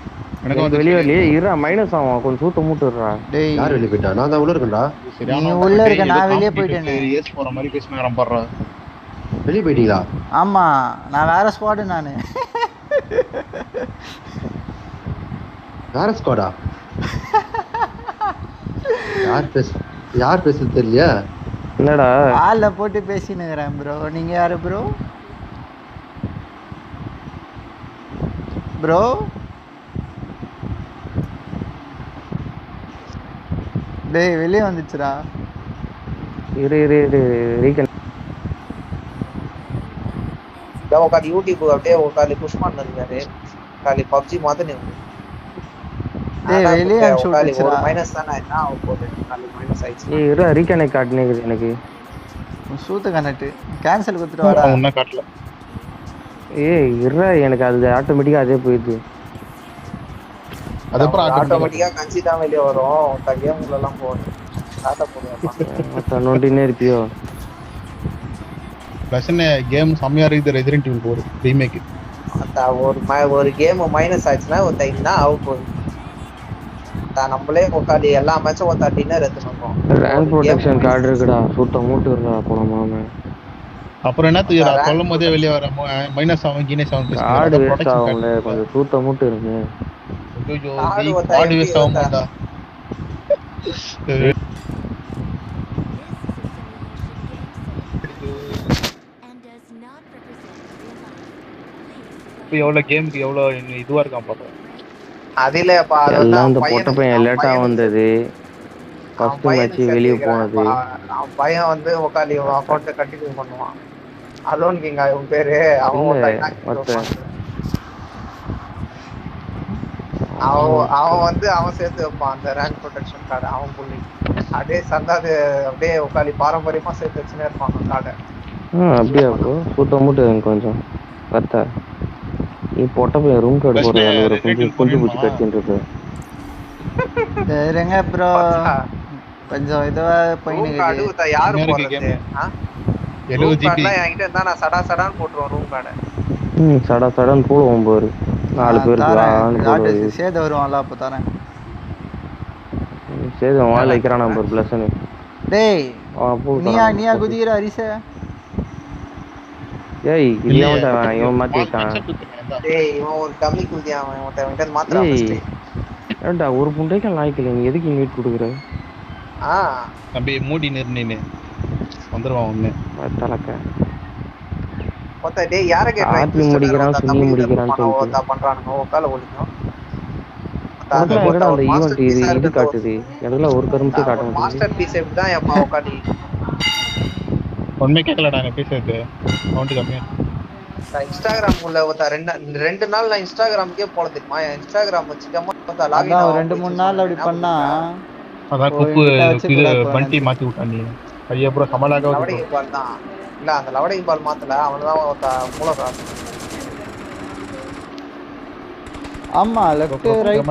எனக்கு
எனக்கு
வந்து
வெளியே வெளியே இருடா மைனஸ் ஆகும். கொஞ்சம் சூத்த மூட்டுறா.
டேய்
யார் வெளியே போயிட்டா? நான் தான் உள்ள இருக்கேன்டா.
நீ உள்ள இருக்க, நான் வெளியே போயிட்டேனே.
ஏஸ் போற மாதிரி பேசினாராம் பாறா.
வெளியே போயிட்டீங்களா?
ஆமா நான் வேற ஸ்குவாட் நானு.
வேற ஸ்குவாடா? யார் பேசுறது தெரியலையா?
என்னடா
ஆள்ல போட்டு பேசினுக்கிறேன் ப்ரோ. நீங்க யாரு ப்ரோ? ப்ரோ டேய் வெளியே வந்துச்சுடா.
இரு ரீகன்
உட்காந்து யூடியூப் அப்படியே உட்காந்து புஷ் பண்ணிருக்காரு. காலி பப்ஜி மாதிரி
டேய் வெளியே அனுப்பிச்சு
ஒரு
விட்டுச்சுடா.
மைனஸ் தானே என்ன ஆக போகுது? காலி மைனஸ் ஆயிடுச்சு.
ஏய் இரு ரீகனெக்ட் காட்டுனேங்குது எனக்கு.
சூத்து கனெக்ட் கேன்சல் கொடுத்துட்டு வாடா.
ஒண்ணா காட்டல.
ஏய் இரு எனக்கு அது ஆட்டோமேட்டிக்கா அதே போயிடுது.
அது அப்புறம்
ஆட்டோமேட்டிக்கா கன்சி தான் வெளியே வரும். கேம் உள்ள எல்லாம் போகுது. டாட்டா போடுவாங்க.
நோண்டினே இருப்பியோ?
பிரச்சனை கேம் செம்மையா இருக்குது. Resident evil 4 remake.
ஒரு கேம் மைனஸ் ஆச்சுன்னா ஒரு என்ன ஆக போகுது? நம்மளே உட்காந்து எல்லா மேட்சும் ஒருத்தா டின்னர் எடுத்துனோம்.
ரேங்க் ப்ரொடெக்ஷன் கார்டு இருக்குடா. சூத்த மூட்டுறா போனமாமே.
அப்புறம் என்ன தூயடா சொல்லும் போதே வெளிய வர -7 கீனே 7 பேசி
கார்டு வேஸ்ட் ஆகும்ல. கொஞ்சம் சூத்த மூட்டு இருக்கு.
ஐயோ கார்டு வேஸ்ட் ஆகும்டா. இப்போ எவ்வளவு கேமுக்கு எவ்வளவு இதுவா இருக்கான் பாரு.
அதிலேப்பா
எல்லாம் இந்த பொட்ட பையன் லேட்டா வந்தது. ஃபர்ஸ்ட் மேட்ச் வெளிய போனது.
அவன் பையன் வந்து உட்காந்து அக்கௌண்ட்டை கண்டினியூ பண்ணுவான். அலோன் கிங் அவன் பேரு. அவன் வந்து அவன் சேர்த்து வைப்பான் அந்த ரேங்க் ப்ரொடெக்ஷன் கார்டு. அவன் புள்ளி அப்படியே சந்தாது அப்படியே உட்காந்து பாரம்பரியமா சேர்த்து வச்சுன்னே இருப்பான் அந்த கார்டை.
அப்படியா ப்ரோ? சூத்த மூட்டு கொஞ்சம் பத்தா. நீ பொட்ட பையன் ரூம் கார்டு போற கொஞ்சம் பூச்சி கட்டின்னு இருக்கு.
சரிங்க ப்ரோ கொஞ்சம் இதுவா போயினுக்குது.
யாரு போறது?
70 GB
என்கிட்ட இருந்தா நான் சடான்னு போட்டுருவோம் ரூம் கார்டை.
சடான்னு போடுவோம் பாரு. 4 பேருக்கு
சேது வருவான்ல அப்ப தரேன்.
சேது வாயில வைக்கிறான் நம்பர் பிளஸ்னு.
டேய் நீயா குதிக்கிற அரிச?
ஏய் இவன் மாத்திட்டான்.
டேய் இவன் ஒரு கம்மி குதி. அவன் ஒருத்தன் மாத்திரான் ஃபர்ஸ்ட்.
ஏண்டா ஒரு புண்டைக்கு லாய்க்கல. நீ எதுக்கு இன்வைட் கொடுக்குற?
தம்பி மூடி நிர்னேனே வந்துருவான் ஒண்ணே
தலக்க.
ஒத்த டேய் யார கேட்ற?
ஆத்தி முடிக்கிறான் சொல்லி முடிக்கிறான்
சொல்லிட்டு பண்றானுங்க. ஒக்கால ஒளிக்கும்.
அந்த ஈவென்ட் இது காட்டுது. எல்லாம் ஒரு கரும்பு காட்ட மாட்டேங்குது.
மாஸ்டர் பீஸ் எப்படி தான் எப்பா உட்கார்ந்து
ஒண்ணே கேட்கலடா நான் பேசுறது. கவுண்ட் கம்மியா.
இன்ஸ்டாகிராம் உள்ள ஒத்த ரெண்டு நாள் நான் இன்ஸ்டாகிராமுக்கே போல தெரியுமா? இன்ஸ்டாகிராம் வச்சுக்காம ஒத்த லாகின்
ஆகும். 2-3 நாள் அப்படி பண்ணா
அதான் குப்பு இது பண்டி மாத்தி விட்டான். நீ ஐயா ப்ரோ கமலாக
லவடிங் பால் தான். இல்ல அந்த லவடிங் பால் மாத்தல. அவனதான் ஒத்த மூலகார.
ஆமா லெஃப்ட் ரைட்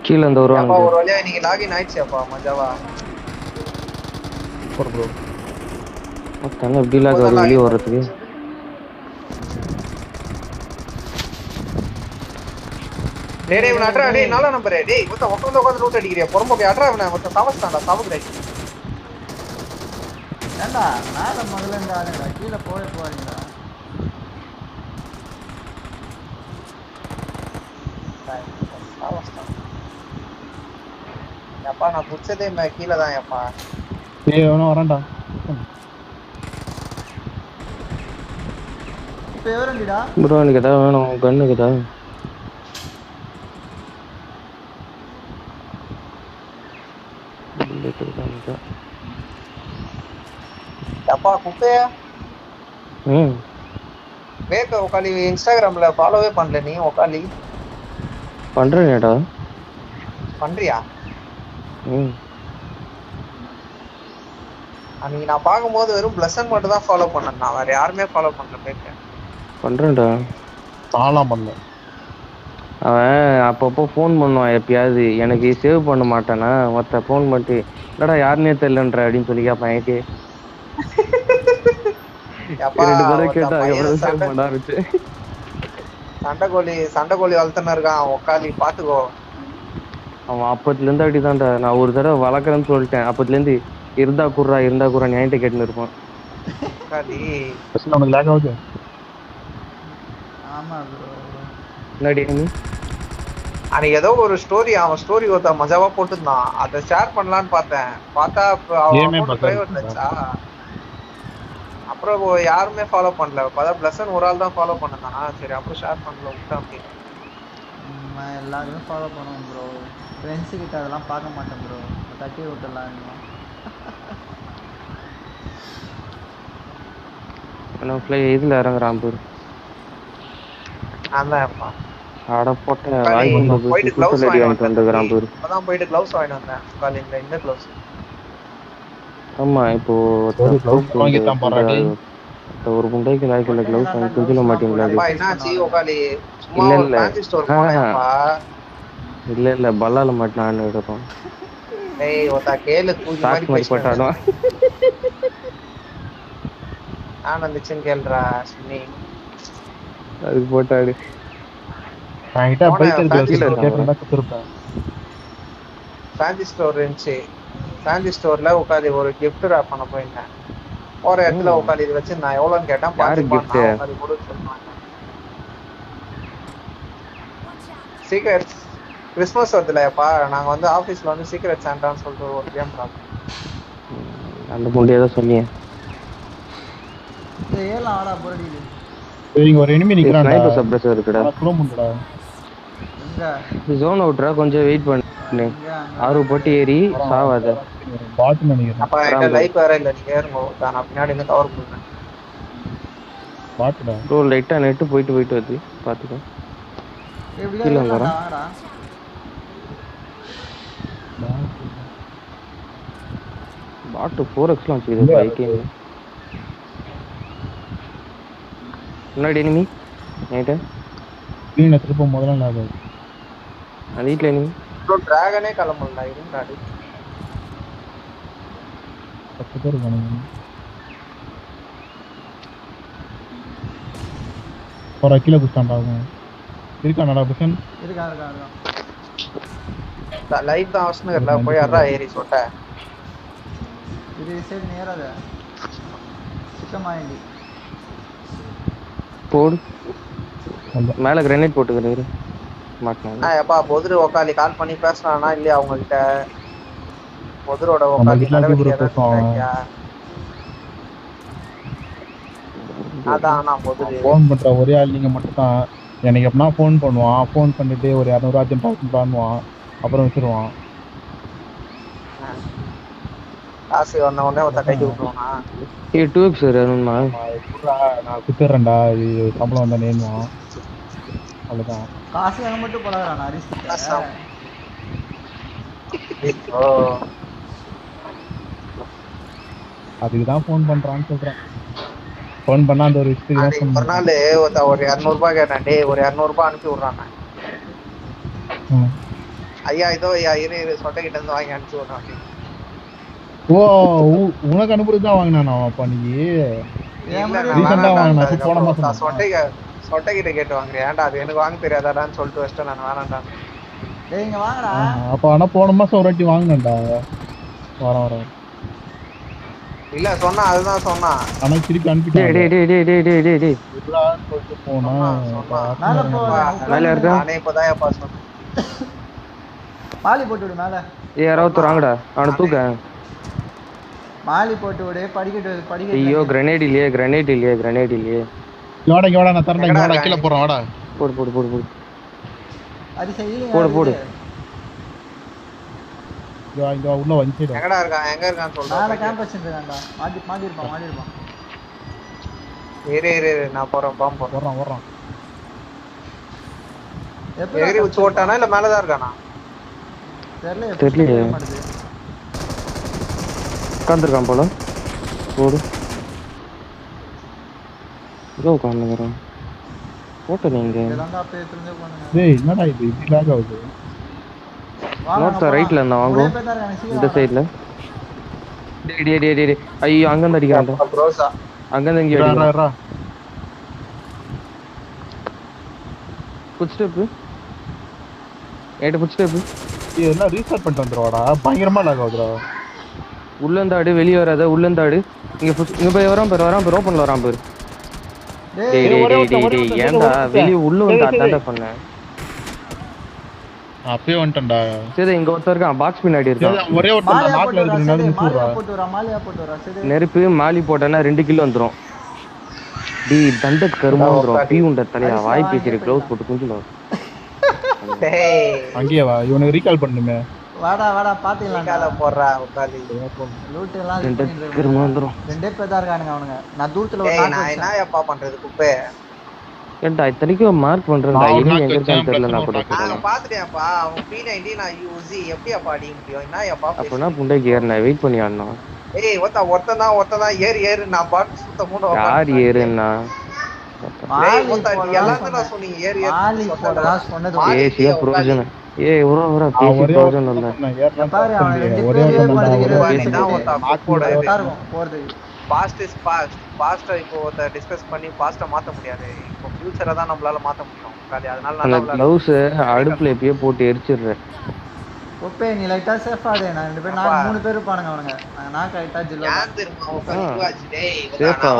கீழ இந்த வருவாங்க.
ஒரு வழியா நீங்க லாகின் ஆயிடுச்சேப்பா மஜாவா.
Super bro.
மொத்தம் எப்படி லாக் வெளிய வரதுக்கு?
டேய் இவன் அட்ரா டேய் நல்ல நம்பர் டேய் உட்கார்ந்து லூட் அடிக்கறியா பொறுமையா அட்ரா இவனை மொத்த சவஸ்தான்டா சவுக்கு டேய்
ஏண்டா மேல முதல்ல இருந்து ஆளுடா கீழே போறீங்களா
சவஸ்தான் அப்பா நான் புடிச்சதே கீழே தான் அப்பா
ஏய் அவன வரேன்டா
இப்போ எவரண்டிடா
ப்ரோ எனக்கு ஏதாவது வேணும் கண்ணுக்கு ஏதாவது
அப்பா குப்பையா வேக்க உக்காலி இன்ஸ்டாகிராம்ல ஃபாலோவே பண்ணல நீ உக்காலி
பண்றேனேடா
பண்றியா அன்னைக்கு நான் பார்க்கும்போது வெறும் பிளஸன் மட்டும் தான் ஃபாலோ பண்ணேன் நான் வேற யாருமே ஃபாலோ பண்ணல பேக்க
பண்றேன்டா
தாளாம் பண்ணல
அவன் அப்பப்போ ஃபோன் பண்ணுவான் எப்பயாவது எனக்கு சேவ் பண்ண மாட்டானா மொத்த ஃபோன் பண்ணிட்டு இல்லடா யாருன்னே தெரியலன்ற அப்படின்னு சொல்லி கேட்பான் ஏகே 2 தடவை கேட்டா எவ்வளவு சேவ் பண்ண ஆரம்பிச்சு
சண்டைக்கோழி வளர்த்துன்னு இருக்கான் உக்காலி பாத்துக்கோ
அவன் அப்பத்துல இருந்து அப்படிதான்டா நான் ஒரு தடவை வளர்க்குறேன்னு சொல்லிட்டேன் அப்பத்துல இருந்து இருந்தா குர்றா ஞாயிற்று கேட்டுன்னு இருப்பான்
உனக்கு லேக் ஆகுது
ஆமா ப்ரோ
என்னடி
அன்னைக்கு ஏதோ ஒரு ஸ்டோரி அவன் ஸ்டோரி ஒருத்த மஜாவா போட்டுருந்தான் அதை ஷேர் பண்ணலான்னு பார்த்தா அப்புறம் யாருமே ஃபாலோ பண்ணல பார்த்தா பிளஸன் ஒரு ஆள் தான் ஃபாலோ பண்ணானா சரி அப்புறம் ஷேர் பண்ணல விட்டேன் அப்படின்னு
எல்லாருமே ஃபாலோ பண்ணுவோம் ப்ரோ ஃப்ரெண்ட்ஸு கிட்ட அதெல்லாம் பார்க்க மாட்டேன் ப்ரோ தட்டி விட்டுடலாம்
இதுல இறங்குறான் பேர்
அதான்ப்பா
அட போட்ட போயிட்டு கிளவுஸ்
வாங்கிட்டு வந்தேன் காலையில இந்த கிளவுஸ்
ஆமா இப்போ ஒரு முண்டைக்கு லாய்க்கல கிளவுஸ் வாங்கி குஞ்சில மாட்டீங்களா இல்ல பல்லால மாட்டினா எடுப்போம் போட்டாலும்
ஆனந்துச்சுன்னு கேள்றா சுனி
அதுக்கு போட்டாடு
ஃபேன்சி ஸ்டோர் இருந்துச்சு ஃபேன்சி ஸ்டோர்ல உட்காந்து ஒரு கிஃப்ட் ரேப் பண்ண போயிருந்தேன் போற இடத்துல உட்காந்து இது வச்சு நான் எவ்வளோன்னு கேட்டேன் சீக்ரெட்ஸ் கிறிஸ்மஸ் வருதுலப்பா நாங்க வந்து ஆபீஸ்ல வந்து சீக்ரெட் சாண்டான்னு சொல்லிட்டு ஒரு கேம் விளையாடுறோம்
அந்த முண்டியதா சொன்னீங்க
ஏலாம் ஆடா போடிடு
இங்க ஒரு எனிமி நிக்கறான்டா
ஸ்னைப்பர் சப்ரஸர் இருக்குடா
குளோ முண்டடா
எங்க
ஜோன் அவுட்ரா கொஞ்சம் வெயிட் பண்ணு ஆறு போட்டு ஏறி சாவாத
பாட் நினைக்கிறேன்
அப்ப இந்த லைஃப் வேற இல்ல நீங்க ஏறுங்க நான் பின்னாடி இருந்து கவர் பண்றேன்
பாட்டா
ப்ரோ லைட்டா நெட் போயிட்டு வருது பாத்துக்கோ
எப்படிடா வாடா
பாட் 4x வச்சிருக்கேன் பைக்கே முன்னாடி எனிமி நைட்
நீங்க திரும்ப முதல்ல லாக்
அந்த வீட்ல எனிமி
ப்ரோ டிராகனே கிளம்பல இருந்தாடி
10 பேர் இருக்கானுங்க ஒரு கிலோ குஸ்டான்டா இருக்கானடா புஷன்
இருக்கா
லைவ் தான் அவசனகர்ல போய் யாரா ஏறி சொட்ட
இது சைடு நேராத சுத்தமாயிடி
போடு மேல கிரேனேட் போட்டுக்கறீங்க மாட்டேன்
ஏப்பா பொதுரு உக்காலி கால் பண்ணி பேசறானா இல்லையா அவங்க கிட்ட பொதுரோட உக்காலி நடவடிக்கை பேசுறாங்க அதான் நான் பொதுரு
ஃபோன் பண்ற ஒரே ஆள் நீங்க மட்டும் தான் எனக்கு எப்பனா ஃபோன் பண்ணுவான் ஃபோன் பண்ணிட்டு ஒரு 200 அர்ஜென்ட் டாக் பண்ணுவான் அப்புறம் வச்சிருவான்
காசு வந்த உடனே ஒருத்த கைட்டு விட்டுருவானா
ஏ 2x வரணுமா
நான் குத்துறேன்டா இது சம்பளம் வந்தா நேனுவான் அவ்வளவுதான்
காசு வாங்க மட்டும் பழகுறானா அரிசி
அதுக்கு தான் ஃபோன் பண்றான்னு சொல்றேன் ஃபோன் பண்ணா அந்த ஒரு விஷயத்துக்கு தான் ஃபோன்
ஒரு நாள் ஒரு 200 ரூபாய் கேட்டேன் டேய் ஒரு 200 ரூபாய் அனுப்பி விடுறாங்க ஐயா இதோ ஐயா இரு சொட்டைகிட்ட இருந்து வாங்கி அனுப்பி விடுறான்
ஓ உனக்கு அனுப்புறது தான் வாங்கினானா அப்பா நீ சொட்டைகிட்ட கேட்டு வாங்குறேன் ஏன்டா அது எனக்கு வாங்க தெரியாதாடான்னு சொல்லிட்டு வச்சிட்டேன் நான் வேணாண்டான்
டேய் இங்க வாங்கடா.
அப்ப ஆனா போன மாசம் ஒரு வாட்டி வாங்கினேன்டா. வரேன்.
இல்ல சொன்னா அதுதான் சொன்னா.
ஆனா திருப்பி அனுப்பிட்டேன்.
டேய்
இப்படிதான் சொல்லிட்டு போனா
மேல போ.
மேல இருக்கா?
நானே இப்பதான் ஏப்பா சொன்னேன்.
மாலி போட்டு விடு மேல.
யாராவது வாங்கடா அவனை தூக்க.
மாலி போட்டு விடு. படிக்கட்டு
ஐயோ கிரனேட் இல்லையே.
இங்கடா நான் தரேன். இங்கடா கீழ போறோம் வாடா.
போடு.
அது சரி.
போடு.
இங்க உள்ள வந்துடா.
எங்க இருக்கான்னு சொல்றேன்.
மேல கேம்பஸ் இருக்கான்டா. மாடி இருப்பான்.
இரு நான் போறேன். பாம்பு
வர்றான்.
ஏறி உச்சி ஓட்டானா இல்ல மேலதான் இருக்கானா?
தெரியலையே. உட்காந்துருக்கான் போல. போடு. உட்காந்துக்கிறோம். போட்ட நீங்க.
டேய் என்னடா இது இப்படி லாக் ஆகுது?
நோட்ஸ் ரைட்ல இருந்தா வாங்கோ. இந்த சைடுல. டேய். ஐயோ அங்க இருந்து அடிக்கறான்டா.
ப்ரோஸா.
அங்க இருந்து இங்க அடிக்கறான். Food step.
இது என்ன ரீஸ்டார்ட் பண்ணிட்டு வந்துறவாடா. பயங்கரமா லாக் ஆகுதுடா.
உள்ள இருந்து ஆடு வெளிய வராத. உள்ள இருந்து ஆடு. இங்க போய் வரான் பாரு. ஓபன்ல வரான் பாரு. டேய் ஏன்டா வெளிய உள்ள வந்து அட்டாண்டா பண்ண.
அப்பவே வந்துட்டேன்டா.
சரி இங்க ஒருத்தர் இருக்கான். பாக்ஸ் பின்னாடி இருக்கான்.
ஒரே ஒரு நாட்ல இருக்குனால நிக்குறா.
மாலியா போட்டு வரா. சரி.
நெருப்பு மாலி போட்டனா 2 கிலோ வந்துரும். தண்ட கருமா வந்துரும். பீ உண்ட தலையா வாய் பேசிரு. க்ளவுஸ் போட்டு குஞ்சுல.
டேய்
அங்கேயே வா. இவனுக்கு ரீகால் பண்ணுமே.
வாடா பாத்துக்கலாம்.
கால போறா உட்கார்ந்து.
லூட் எல்லாம்
தண்ட கருமா வந்துரும்.
ரெண்டே பேர் தான் இருக்கானுங்க அவனுங்க. நான் தூரத்துல ஒரு
நான் என்னப்பா பண்றது குப்பை.
ஏன்டா இத்தனைக்கு மார்க் பண்றேன்டா. எங்க இருக்கான்னு தெரியல நான் கூட.
நான் பாத்துட்டேன்ப்பா. அவன் P90 நான் யூசி எப்படிப்பா அடிக்க முடியும்? என்னப்பா
அப்பனா புண்டைக்கு ஏறன வெயிட் பண்ணி ஆடணும்.
ஏய் ஒருத்தன் தான் ஏறு நான் பாட்டு சுத்த மூணு
யார் ஏறுன்னா
எல்லாம் சொன்னீங்க. ஏறு
மாலி போடா சொன்னது.
Asia frozen. ஏய் ஒரு பேசி ப்ரோஜன் இல்ல.
பாரு அவன் ரெண்டு
ஒரே
பேர்
போறது. பாஸ்ட் இஸ் பாஸ்ட் இப்போ டிஸ்கஸ் பண்ணி பாஸ்ட மாத்த முடியாது. இப்போ ஃபியூச்சரை தான் நம்மளால மாத்த முடியும். அதனால
அந்த க்ளவுஸ் அடுப்புல எப்பயே போட்டு எரிச்சிடுறேன்.
ஓப்பே நீ லைட்டா சேஃப் ஆடு. நான் ரெண்டு பேர் நான் 3 பேர் இருப்பானுங்க அவனுங்க. நான் கரெக்ட்டா ஜில்லா.
யார் தெரியுமா உட்கார்ந்து டேய்
சேஃபா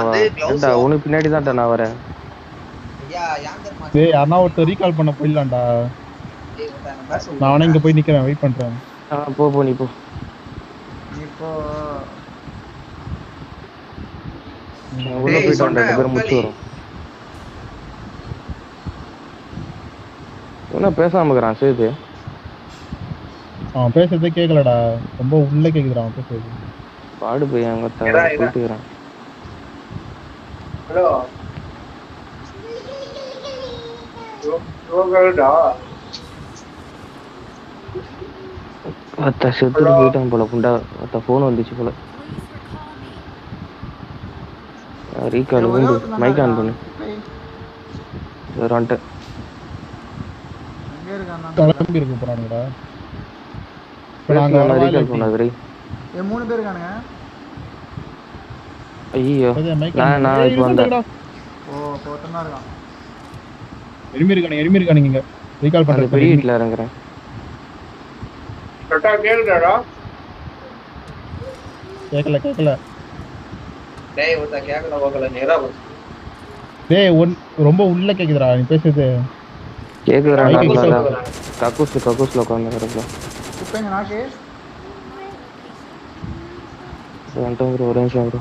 ஏண்டா உனக்கு பின்னாடி தான் நான் வரேன்.
ஐயா யார் தெரியுமா?
டேய் அண்ணா ஒருத்தர் ரீகால் பண்ண போயிடலாம்டா. நான் இங்க போய் நிக்கிறேன். வெயிட் பண்றேன்.
போ நீ போ. உள்ள போயிட்டு 2 பேரும் முச்சு வரும். என்ன பேசாம இருக்கறான் சேது.
அவன் பேசுறதே கேட்கலடா. ரொம்ப உள்ள கேக்குதுடா அவன் பேசுறது.
பாடு போய் அங்க போயிட்டுறான்.
ஹலோ ரோகல்டா
அத்த செத்துட்டு போயிட்டான் போல. புண்டா அத்த போன் வந்துச்சு போல. ரீகால் வந்து மைக் ஆன் பண்ணு. வரண்ட
எங்க இருக்கான்?
கிளம்பி இருக்க போறானுடா.
நாங்க ரீகால் பண்ணாதே.
3 பேர் இருக்கானுங்க.
ஐயோ நான் இப்போ வந்தேன்.
போட்டமா இருக்கான்.
எனிமி இருக்கானுங்க இங்க. ரீகால் பண்றது
பெரிய வீட்ல இறங்குறேன்.
கரெக்ட்டா கேளுடா.
கேக்கல.
டேய் ஒருத்த கேக்கல நேரா போ.
டேய் ரொம்ப உள்ள கேக்குதுடா நீ பேசுறது.
கேக்குறா நல்லா. கக்கூஸ்ல உட்கார்ந்துறேன்.
குப்பைங்க நாக்கு.
வந்துட்டோம் ஒரு நிமிஷம் bro.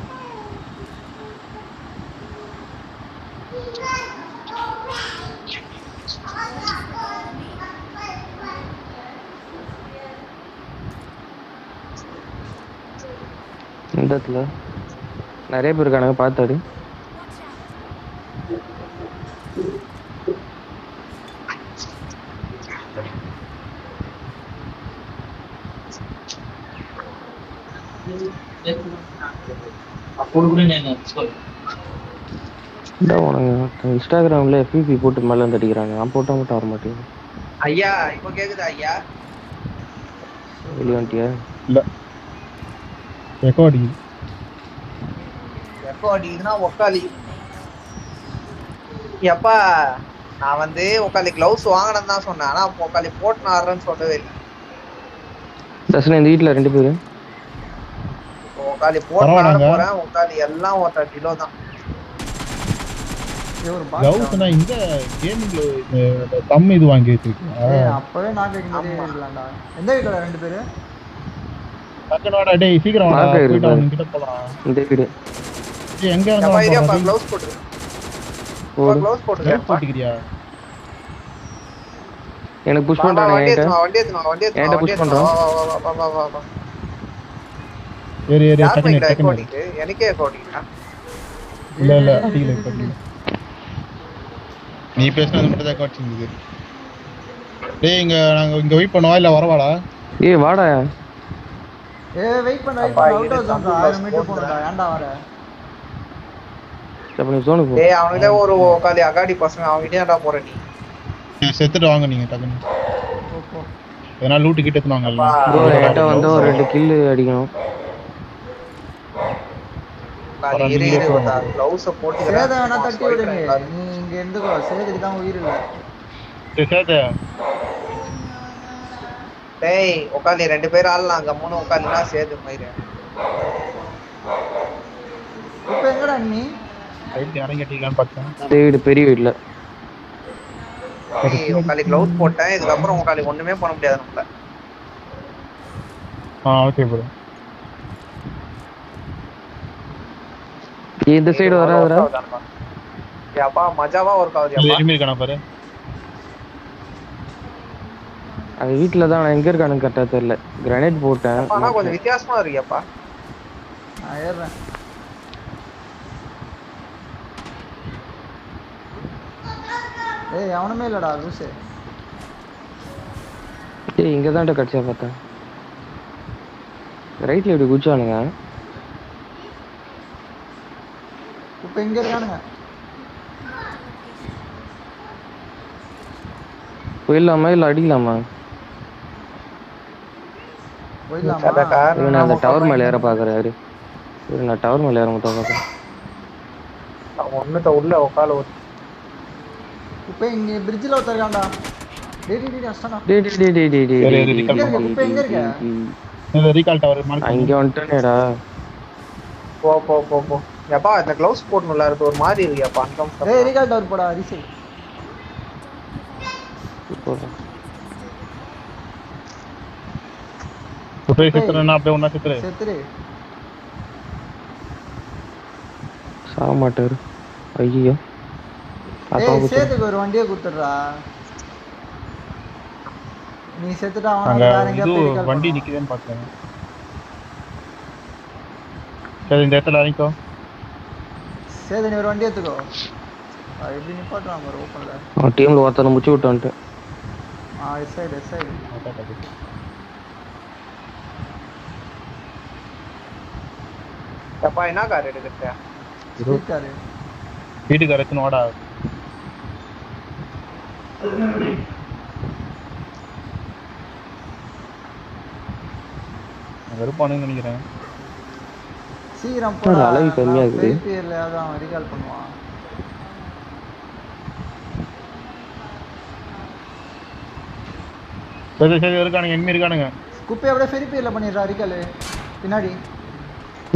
இந்த இடத்துல நிறைய பேர் இருக்கானுங்க பார்த்தாடி. இன்ஸ்டாகிராம்ல FPP போட்டு மேல வந்து அடிக்கிறாங்க. நான் போட்டா மட்டும் வர மாட்டேங்குது.
ஐயா இப்போ கேக்குதா ஐயா?
வெளிய வந்துட்டியா?
இல்ல எக்கோ அடிக்குது.
எக்கோ அடிக்குதுன்னா ஒக்காலி. எப்பா நான் வந்து உக்காலி கிளவுஸ் வாங்கணும்னு தான் சொன்னேன். ஆனா உக்காலி போட்டு நான் ஆடுறேன்னு சொல்லவே இல்லை.
தர்ஷன் இந்த வீட்டுல 2 பேரு.
உக்காலி போட்டு ஆட போறேன். உக்காலி எல்லாம் 1 கிலோ தான்.
கிளவுஸ்னா இந்த கேமிங்ல தம் இது வாங்கி வச்சிருக்கீங்க.
அப்பவே நாக்கு வைக்கும்போதே இருக்கலாம்டா. எந்த வீட்டுல 2 பேரு?
டக்குனோட டேய் சீக்கிரம் வாடா போய்ட்டு அவங்க கிட்ட போலாம்.
இந்த வீடு
எங்க
அப்பா
இருந்தா
ஏரியா க்ளவுஸ் போடு. க்ளவுஸ்
போட்டுக்கிறியா?
எனக்கு புஷ் பண்றானே.
வண்டி ஏத்து
புஷ் பண்றான்.
வா.
ஏறி டக்குனு
எனக்கே கோடிங்க.
இல்ல டீல கோடி. நீ பேசுனது மட்டும் தான் கோடிங்க. டேய் நாங்க வெயிட் பண்ணுவா இல்ல வரவாடா?
ஏய் வாடா.
வெயிட் பண்ணு அவுட் ஆஃப் ஜோன் 1000 மீட்டர் போறடா. ஏன்டா வர?
அப்ப நீ ஜோனுக்கு போ.
டேய் அவங்களே ஒரு காலி அகாடி பசங்க அவங்கிட்டடா போற நீ.
செத்துட்டு வாங்க நீங்க டக்குனு.
ஓகே.
ஏனா லூட் கிட்ட எடுத்துவாங்கல்ல.
ப்ரோ என்கிட்ட வந்து ஒரு 2 கில் அடிக்கணும்.
காலி இரு க்ளவுஸ் போட்டு
சேத வேணா தட்டி விடுங்க. நீ இங்க இருந்துக்கோ. சேதுக்கு தான் உயிர் இல்ல.
சேத.
டேய் உக்காலி 2 பேர் ஆளலாம். கம்முனு உக்காலினா சேது மயிரே.
இப்போ எங்கடா நீ?
ரைட் இறங்கிட்டீங்களான்னு பார்த்தேன்.
வீடு பெரிய வீட்ல.
டேய் உக்காலி க்ளவுஸ் போட்டேன். இதுக்கு அப்புறம் உக்காலி ஒண்ணுமே பண்ண முடியாது நம்மள.
Okay bro.
இந்த சைடு வராதடா.
ஏப்பா மஜாவா வர்க் ஆகுதுப்பா.
எனிமி இருக்கானா பாரு.
அந்த வீட்ல தான் நான் எங்க இருக்கானு கரெக்ட்டா தெரியல. கிரனேட் போட்டேன்.
ஆனா கொஞ்சம் வித்தியாசமா இருக்குப்பா.
நான் ஏறறேன். ஏய் அவனுமே இல்லடா லூசு.
ஏய் இங்க தான் கட்சியா பார்த்தேன். ரைட்ல இப்படி குச்சானுங்க.
இப்போ எங்க இருக்கானுங்க?
போயிடலாமா இல்ல அடிக்கலாமா?
போயிடலாமா?
நான் அந்த டவர் மேல ஏற பாக்குறாரு. நான் டவர் மேல ஏற மட்டும் பாக்குறேன்.
ஒண்ணுத உள்ள உட்கால
இப்போ இங்க பிரிட்ஜ்ல உட்கார்றான்டா. டேய் அஸ்டானா.
டேய்
இப்போ எங்க இருக்க?
இந்த ரீகால் டவர் மார்க்
இங்க வந்துட்டேனேடா.
போ. ஏப்பா இந்த க்ளவுஸ் போடணும்ல அது ஒரு மாதிரி இருக்குப்பா அன்கம்ஃபர்டபிள்.
டேய் ரீகால் டவர் போடா ரீசெட்.
புட்டை செத்துறேன்னா அப்படியே ஒண்ணா
செத்துரு.
சாக மாட்டாரு. ஐயோ.
ஏய் சேதுக்கு ஒரு வண்டியை கொடுத்துடுறா. நீ செத்துட்டா அவன் வேற எங்க போய்
வண்டி நிக்குதுன்னு பார்த்தேன். சரி இந்த இடத்துல இறங்கிக்கோ.
சேது நீ ஒரு வண்டி எடுத்துக்கோ. எப்படி நிப்பாட்டுறான் பாரு ஓப்பன்ல.
அவன் டீம்ல ஒருத்தனை முச்சு விட்டான்ட்டு.
S side.
ஏப்பா என்ன கார் எடுக்கறே?
வீட்டுக்கு அரச்சுன்னு வாடா. வெறுப்பானுன்னு நினைக்கிறேன்.
சீக்கிரம் போடா.
அளவு கம்மியா இருக்குது.
பேர்ல அவன் ரீகால் பண்ணுவான்.
சரி இருக்கானுங்க எங்க இருக்கானுங்க.
குப்பை அப்படியே ஃபெரிபியர்ல பண்ணிடுறா ரீகால். பின்னாடி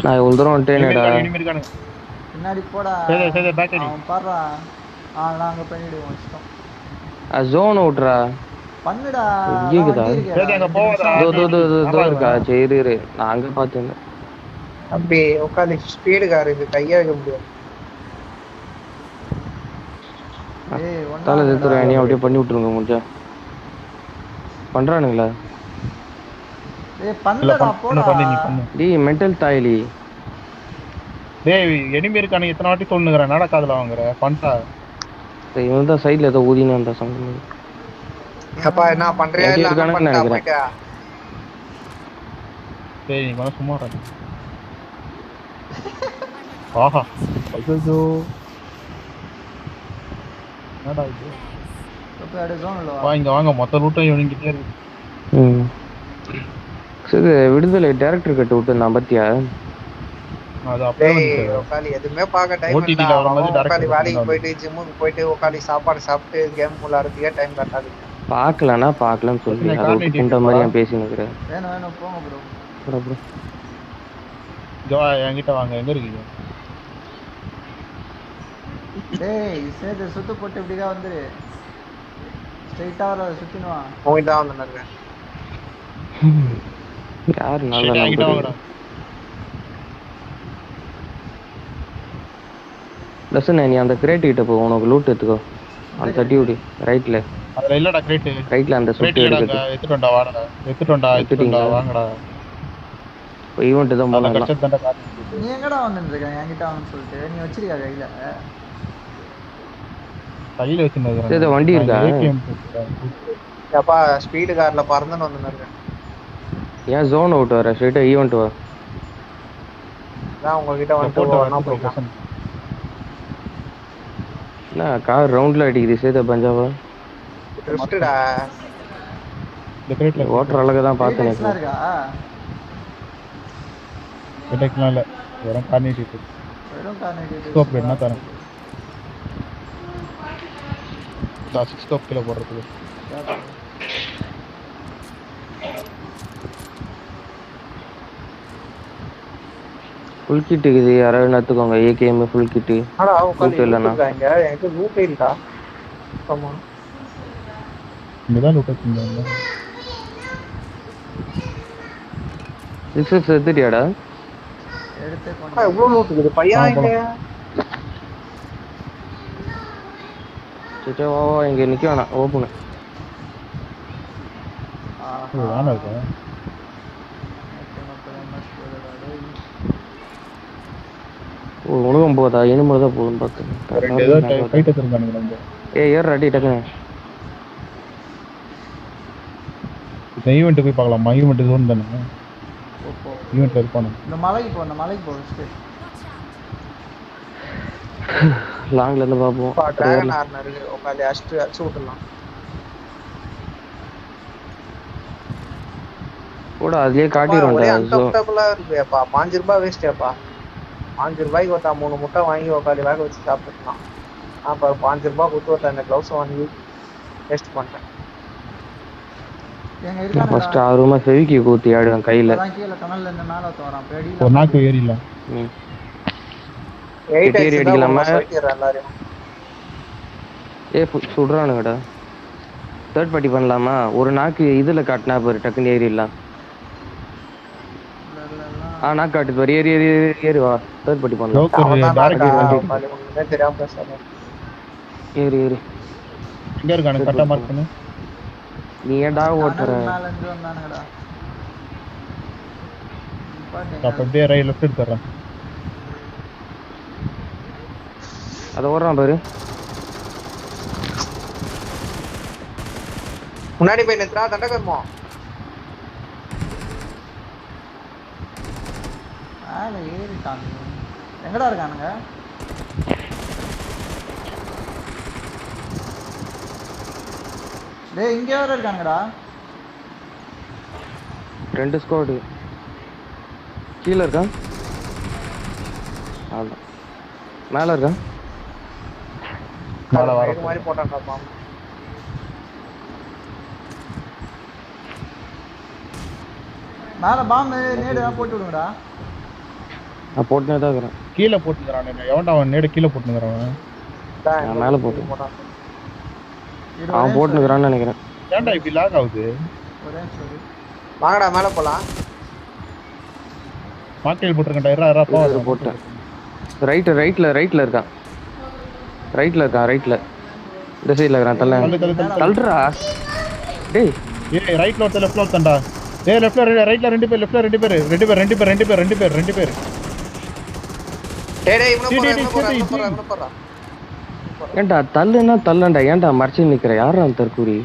நான் இவ்வளவு தூரம் வந்துட்டேனேடா.
எனிமி இருக்கானுங்க.
பின்னாடி போடா.
சரி பேக் அடி.
அவன் பாறா. நாங்க பண்ணிடுவோம் இஷ்டம்.
ஜோன் விட்றா.
பண்ணுடா.
சரி அங்க போவாதடா.
தோ இருக்கா. சரி இரு. நான் அங்க பார்த்தேன்.
அப்படி உட்காந்து ஸ்பீடு கார் இது கையா வைக்க முடியாது.
தலை எடுத்துற நீ அப்படியே பண்ணி விட்டுருங்க முடிஞ்சா. பண்றானுங்களா?
ஏய் பண்ணலடா போடா.
டேய் மெண்டல் தாயிலி.
டேய் எனிமி இருக்கானே எத்தனை வாட்டி சொல்லுங்கற நடக்காதல வாங்குற பண்டா.
டேய் இவன் தான் சைடுல ஏதோ ஊதினா அந்த சங்க.
அப்பா என்ன பண்றியா இல்ல நான் பண்ணட்டா?
டேய் நீ வந்து சும்மா இரு. ஆஹா ஐயோ என்னடா இது?
அப்ப அட ஜோன்ல
வாங்க மொத்த ரூட்டும் இவங்கிட்டே இருக்கு.
சரி விடுதலை டைரக்டர் கட்ட விட்டு நான் பத்தியா
அது அப்படியே
டேய்
வந்துட்டு
உக்காலி எதுவுமே பார்க்க டைம்
OTT
இல்ல.
ல வரும்போது direct
உக்காலி வேலைக்கு
வந்து
போயிட்டு ஜிம்முக்கு போயிட்டு உக்காலி சாப்பாடு சாப்பிட்டு கேம் விளையாடுறதுக்கே டைம் கட்டாதுங்க.
பார்க்கலன்னா பார்க்கலன்னு சொல்லி
பிரச்சனை
அதை விட்டு
கார்னேட்
குண்ட மாதிரி ஏன் பேசின்னு இருக்கிறேன்.
வேணும் போங்க ப்ரோ.
ஜோ என்கிட்ட வாங்க, எங்க இருக்கீங்க?
டேய் சேது சுத்து போட்டு இப்படிதான் வந்துரு. ஸ்ட்ரைட்டா வர சுத்தினுவா.
உங்ககிட்ட தான் வந்துருங்க.
யார்
சரி,
நல்ல
என்கிட்ட
நம்பர்?
வாங்கடா.
லசன் நீ அந்த கிரேட் கிட்ட போ, உனக்கு லூட் எடுத்துக்கோ. அந்த தட்டி விடு ரைட்ல.
அதுல இல்லடா கிரேட்.
ரைட்ல அந்த
கிரேட்
சுட்டு
இல்லடா,
எடுக்குது.
எடுத்துட்டோம்டா வாடா. எடுத்துட்டோம்டா வாங்கடா.
இப்போ ஈவென்ட் தான்
அத
போனலாம்.
கஷ்டம் தான்டா காரணம்.
நீ எங்கடா வந்துருக்க? என்கிட்ட வான்னு சொல்லிட்டு நீ வச்சிருக்க கையில.
கையில வச்சிருந்தேன்.
சரி வண்டி இருக்கா?
ஏப்பா ஸ்பீடு கார்ல பறந்துன்னு வந்துருங்க.
ஏன் ஜோன் அவுட் வர? ஸ்ட்ரைட்டா ஈவென்ட் வா.
நான் உங்ககிட்ட வந்து ஒண்ணா போயிடலாம்.
என்ன கார் ரவுண்ட்ல அடிக்குது சேத பஞ்சாபா?
ட்ரிஃப்ட்டா.
இந்த கிரேட்ல
ஓட்டர் அழகா தான் பார்த்தேன்.
இருக்கா?
கிரேட்லாம் இல்ல. வெறும் கார்னேட் இருக்கு.
வெறும் கார்னேட்.
ஸ்கோப் என்ன தரேன்? டாஸ் ஸ்கோப் கீழ போடுறதுக்கு.
ஃபுல் கிட் இருக்குது, யாராவது நத்துக்கோங்க. AKM full kit.
ஆனா உட்கார்ந்து இல்லங்க, எனக்கு லூட் இல்லடா. ஆமா.
இங்கதான் லூட் வச்சிருந்தாங்க.
6x எடுத்துட்டியாடா?
எடுத்து கொண்டு
இவ்வளவு லூட் இருக்குது பையன் இங்க.
சச்சா வா வா, இங்க நிக்க வேணாம், ஓபன்.
வேணா இருக்கா?
ஓ உனக்கும் போதா? இனிமே தான் போதும் பார்த்து.
ரெண்டு ஏதோ ஃபைட் எடுத்துருக்கானுங்க நம்ம.
ஏர் அடி டக்குனு.
இந்த ஈவென்ட் போய் பார்க்கலாமா? ஈவென்ட் ஜோன் தானே. ஈவென்ட்ல இருப்பானு.
இந்த மலைக்கு போ ஃபர்ஸ்ட்.
லாங்ல இருந்து பாப்போம்.
டிராகன் ஆர்னர் உட்கார்ந்து அடிச்சு விட்டுறலாம்.
கூட அதுலயே காட்டிடும்டா.
அன்கம்ஃபர்ட்டபிளா இருக்குப்பா. 5 ரூபாய் வேஸ்டேப்பா. 5 ரூபாய்க்கு ஒருத்தா 3 முட்டை வாங்கி உட்காந்து வேக வச்சு சாப்பிட்டுக்கலாம். அப்ப 5 ரூபாய் கொடுத்து ஒருத்தா இந்த க்ளவுஸ் வாங்கி வேஸ்ட் பண்ணிட்டேன்.
எங்க இருக்கானே
ஃபர்ஸ்ட் ஆறுமா ஃபெவிக்கி ஊத்தி ஆடுவேன் கையில.
அதான் கீழ கனல்ல இருந்து மேல தோறான். பேடில
ஒரு நாக்கு ஏறிடலாம்.
8
ஏறி அடிக்கலாமா?
எல்லாரும்
சுடுறானுங்கடா. தேர்ட் பார்ட்டி பண்ணலாமா? ஒரு நாக்கு இதுல காட்டினா பாரு, டக்குன்னு ஏறிடலாம். நாக்கு காட்டு பாரு, ஏறி ஏறி ஏறி வா. தேர்ட் பார்ட்டி பண்ணலாம்.
லோக்கல் டைரக்ட்
ஒண்ணுமே தெரியாம பேசாத.
ஏறி ஏறி.
எங்க இருக்கானு கரெக்ட்டா மார்க் பண்ணு.
நீ ஏன்டா ஓட்டுற?
மேல இருந்து வந்தானுங்கடா.
அப்ப அப்படியே ரைட் லெஃப்ட் எடுத்துறேன்.
அத ஓடுறான் பாரு.
முன்னாடி போய் நித்ரா தண்டகர்மோ.
மேல ஏறிட்டாங்க. எங்கடா இருக்கானுங்க? டேய் இங்க வேற இருக்காங்கடா.
2 ஸ்குவாட் கீழ இருக்கான். அதான் மேல இருக்கான்.
மேல வர
மாதிரி போட்டான்டா பாம்.
மேல பாம்பு நேடு போட்டு விடுங்கடா.
நான் போட்டுனே தான் இருக்கறேன்.
கீழ போட்டுக்கறானே. எவன்டா அவன் நேட கீழ போட்டுக்கறான்.
நான் மேல போட்டு. அவன் போட்டுக்கறான்னு நினைக்கிறேன்.
ஏன்டா இப்படி லாக் ஆகுது?
ஒரே சரி.
வாங்கடா மேல போலாம்.
மார்க்கெட் போட்டுறேன்டா. இரா போ.
போட்டேன். ரைட்ல இருக்கான். ரைட்ல இந்த சைடுல இருக்கான். தள்ளுடா. டேய்
ஏய் ரைட்ல ஒருத்த லெஃப்ட்ல ஒருத்தன்டா. ஏய் ரைட்ல ரெண்டு பேர்.
டேய் இவன போறா.
ஏன்டா தள்ளுண்டா. ஏன்டா மறைச்சு நிக்கிற? யாரா அந்த தற்கூரி?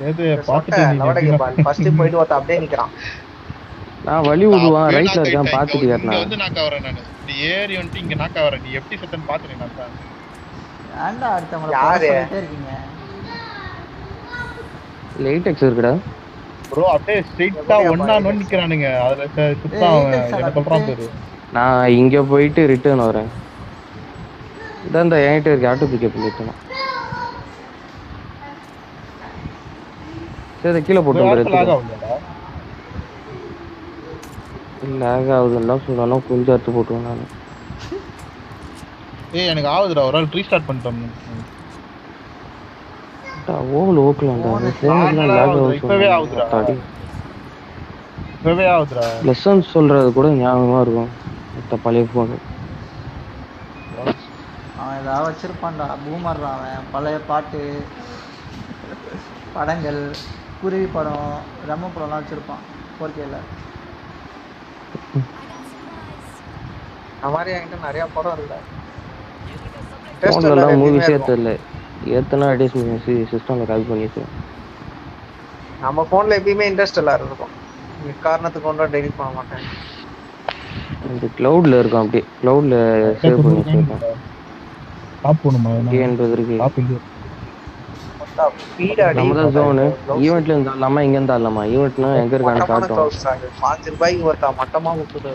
ஏது பாத்துட்டு
லவடகே பால் ஃபர்ஸ்ட் போய்ட்டு வந்த அப்படியே நிக்கறான்.
நான் வழி விடுவான். ரைட்ல இருக்கான் பாத்துட்டு
இங்க
ஏறனா.
வந்து நாக்க வரேன் நானு. நீ ஏறி வந்து இங்க நாக்க வரேன். நீ எப்படி செத்தன்னு பாத்துறேன் நான் தான்.
ஏன்டா அடுத்தவங்கள
யாரு?
சொல்லிட்டே இருக்கீங்க?
8x இருக்குடா.
ப்ரோ அப்படியே ஸ்ட்ரைட்டா ஒண்ணா நிக்கறானுங்க. அதுல சுத்தா என்ன சொல்றான் பாரு.
நான் இங்க போயிட்டு ரிட்டர்ன் வரேன். இதான் இந்த என்கிட்ட இருக்கு ஆட்டோ பிக்கப் ரிட்டர்ன். சரி கீழே போட்டு லேக் ஆகுதுன்னா சொன்னாலும் கொஞ்சம் அறுத்து போட்டுவேன் நான்.
ஏய் எனக்கு ஆகுதுடா, ஒரு ஆள் ரீஸ்டார்ட் பண்ணிட்டோம்.
ஓவல் ஓக்கலாம்டா. ஃபோன்ல லேக் ஆகுது.
இப்பவே ஆகுதுடா.
லெசன்ஸ் சொல்றது கூட ஞாபகமா இருக்கும். மத்த பழைய ஃபோன்.
அவன் ஏதாவது வச்சிருப்பான்டா, பூமர்றா அவன். பழைய பாட்டு, படங்கள், குருவி படம், ரெமோ படம்லாம் வச்சிருப்பான் 4Kல.
அந்த மாதிரி என்கிட்ட நிறைய படம் இல்லை.
ஃபோன்லலாம் மூவிஸே தெரியல. எத்தனை அடிஸ் சிஸ்டம்ல காப்பி பண்ணிட்டு.
நம்ம ஃபோன்ல எப்பயுமே இன்ட்ரெஸ்டெல்லாம் இருக்கும். காரணத்துக்கு ஒன்றும் டெலிட் பண்ண மாட்டேன்.
இந்த கிளவுட்ல இருக்கும். அப்படியே கிளவுட்ல சேவ் பண்ணி வச்சிருக்கேன்.
டாப் பண்ணுமா
என்பது இருக்கு.
டாப் இல்ல
ஸ்பீட் அடி.
நம்ம தான் ஜோன் ஈவென்ட்ல இருந்தாலாமா இங்க இருந்தாலாமா? ஈவென்ட்னா எங்க இருக்கான்னு காட்டும்.
₹5 ஒருத்தா மட்டமா கொடுத்துது.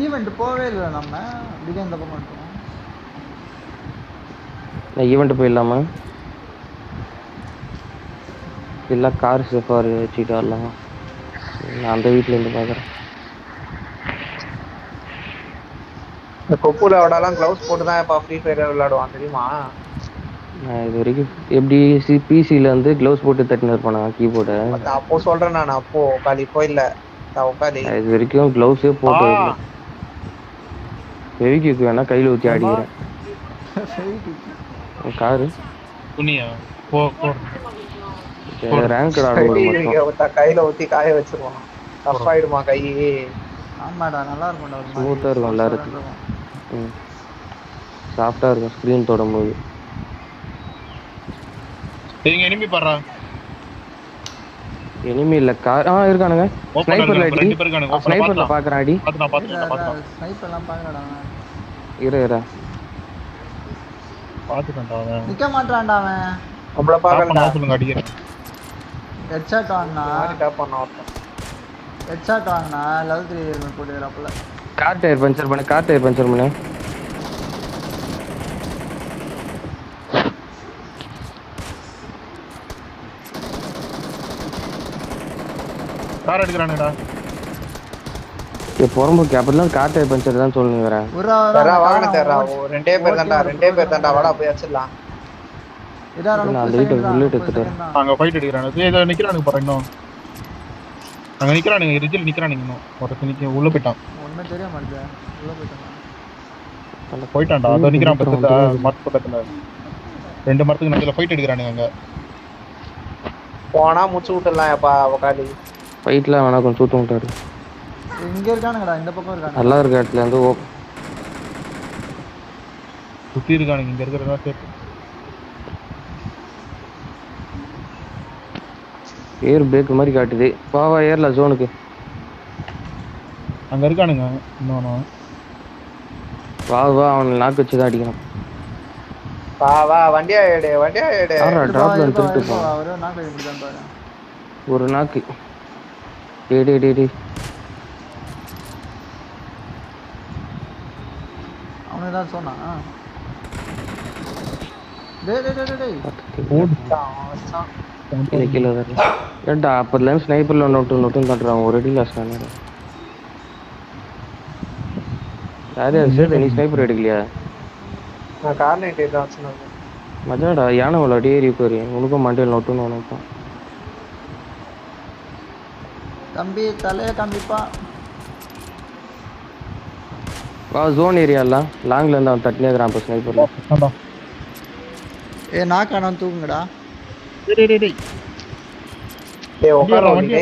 ஈவெண்ட் போவே இல்லை நம்ம. இதுக்கு இந்த பக்கம் வந்துட்டோம்.
நான் ஈவெண்ட் போயிடலாமா? இல்லை கார் சேஃபார் வச்சுட்டு வரலாமா? நான் அந்த வீட்டில் இருந்து பார்க்குறேன்.
இந்த கொப்புல விடாலாம் க்ளவுஸ் போட்டு தான் இப்போ ஃப்ரீ ஃபயர் விளையாடுவான் தெரியுமா?
நான் இது வரைக்கும் எப்படி பிசியில் வந்து க்ளவுஸ் போட்டு தட்டின்னு இருப்பேன் கீபோர்டை.
அப்போ சொல்கிறேன் நான். அப்போ உட்காந்து இப்போ இல்லை உட்காந்து
இது வரைக்கும் க்ளவுஸே போட்டு ஃபெவிக்விக் வேணா கையில் ஊற்றி ஆடிக்கிறேன். காரு
துணியா
ரேங்க் ஆடுவோம்.
கையில ஊற்றி காய வச்சிருவான். டஃப் ஆயிடுமா கை?
ஆமாடா, நல்லா இருக்கும்டா. ஒரு
ஸ்மூத்தாக இருக்கும் எல்லாருக்கும். சாஃப்டாக இருக்கும் ஸ்க்ரீன் தொடும் போது.
நீங்க எனிமி பாறா.
எனிமி இல்ல கார் இருக்கானுங்க. ஸ்னைப்பர்ல அடி.
ரெண்டு பேர் இருக்கானுங்க.
ஸ்னைப்பர்ல பாக்குறேன் அடி.
பாத்துடா.
ஸ்னைப்பர்லாம் பாக்கறடா.
இரு
பாத்துடா அவன்.
நிக்க மாட்டான்டா அவன்.
நம்மள பாக்கறடா.
சொல்லுங்க அடிக்கிறேன்.
ஹெட்ஷாட் வாங்குனா.
டாப் பண்ண வரட்டும்.
ஹெட்ஷாட் வாங்குனா லெவல் 3 ஹெல்மெட் போட்டுறப்பல.
கார் டயர் பஞ்சர் பண்ணு.
கார் எடுக்கறானேடா.
பொறம்போக்கு அப்பதான் கார் டயர் பஞ்சர் தான் சொல்லுங்க வரேன்.
வரா வாங்க தேறா. ரெண்டே பேர் தான்டா வாடா போய் அடிச்சிடலாம்.
நான் வீட்டை புல்லட் எடுத்துட்டு
அங்க ஃபைட் அடிக்கறானே. ஏதோ நிக்கறானுங்க பாரு இன்னும். அங்க நிக்கறானுங்க ரிஜில் நிக்கறானுங்க இன்னும். ஒருத்தன் நிக்க உள்ள போய்ட்டான்.
ஒண்ணும் தெரிய மாட்டேங்குது. உள்ள போய்ட்டான்.
போய்ட்டான்டா. அதோ நிக்கறான் பக்கத்துல மரத்து பக்கத்துல. ரெண்டு மரத்துக்கு நடுவுல ஃபைட் அடிக்கறானுங்க அங்க.
போனா முச்சு விட்டுறலாம் அப்பா உட்காந்து.
ஃபைட்ல வேணா கொஞ்சம் சூத்து விட்டாரு.
இங்க இருக்கானுங்கடா, இந்த பக்கம் இருக்கானுங்க.
நல்லா இருக்க இடத்துல இருந்து
சுத்தி இருக்கானுங்க. இங்க இருக்கறதா சேஃப்.
ஏர் பிரேக் மாதிரி காட்டுது. வா ஏர்ல ஜோனுக்கு.
அங்க இருக்கானுங்க இன்னொன்னு.
வா அவனை நாக்கு வச்சு தான் அடிக்கணும்.
வா வண்டியா ஏடு.
டிராப்ல திருட்டு போ.
அவரே நாக்கு இப்படிதான் பாரு.
ஒரு நாக்கு. டேய்
அவனதான் சொன்னா. டேய்
கீழே ஏன்டா அப்போதுல ஸ்னைப்பர்ல நோட்டு தட்டுறான். ஒரு அடி லாஸ்ட் ஆனாரு. யாரு நீ ஸ்னைப்பர் எடுக்கலையா?
நான் கார் நைட் தான் சொன்னேன்.
மச்சான்டா யானை உள்ள அடி ஏறி போறீ. உனக்கும் மண்டையில் நோட்டுன்னு நினைப்பான்.
தம்பி தலைய காமிப்பா.
வா ஜோன் ஏரியாலாம் லாங்ல இருந்து அவன் தட்டினே இருக்கிறான். இப்போ ஸ்னைப்பர்ல
நாக்கானவன் தூக்குங்கடா.
டேய் உட்கார வண்டி.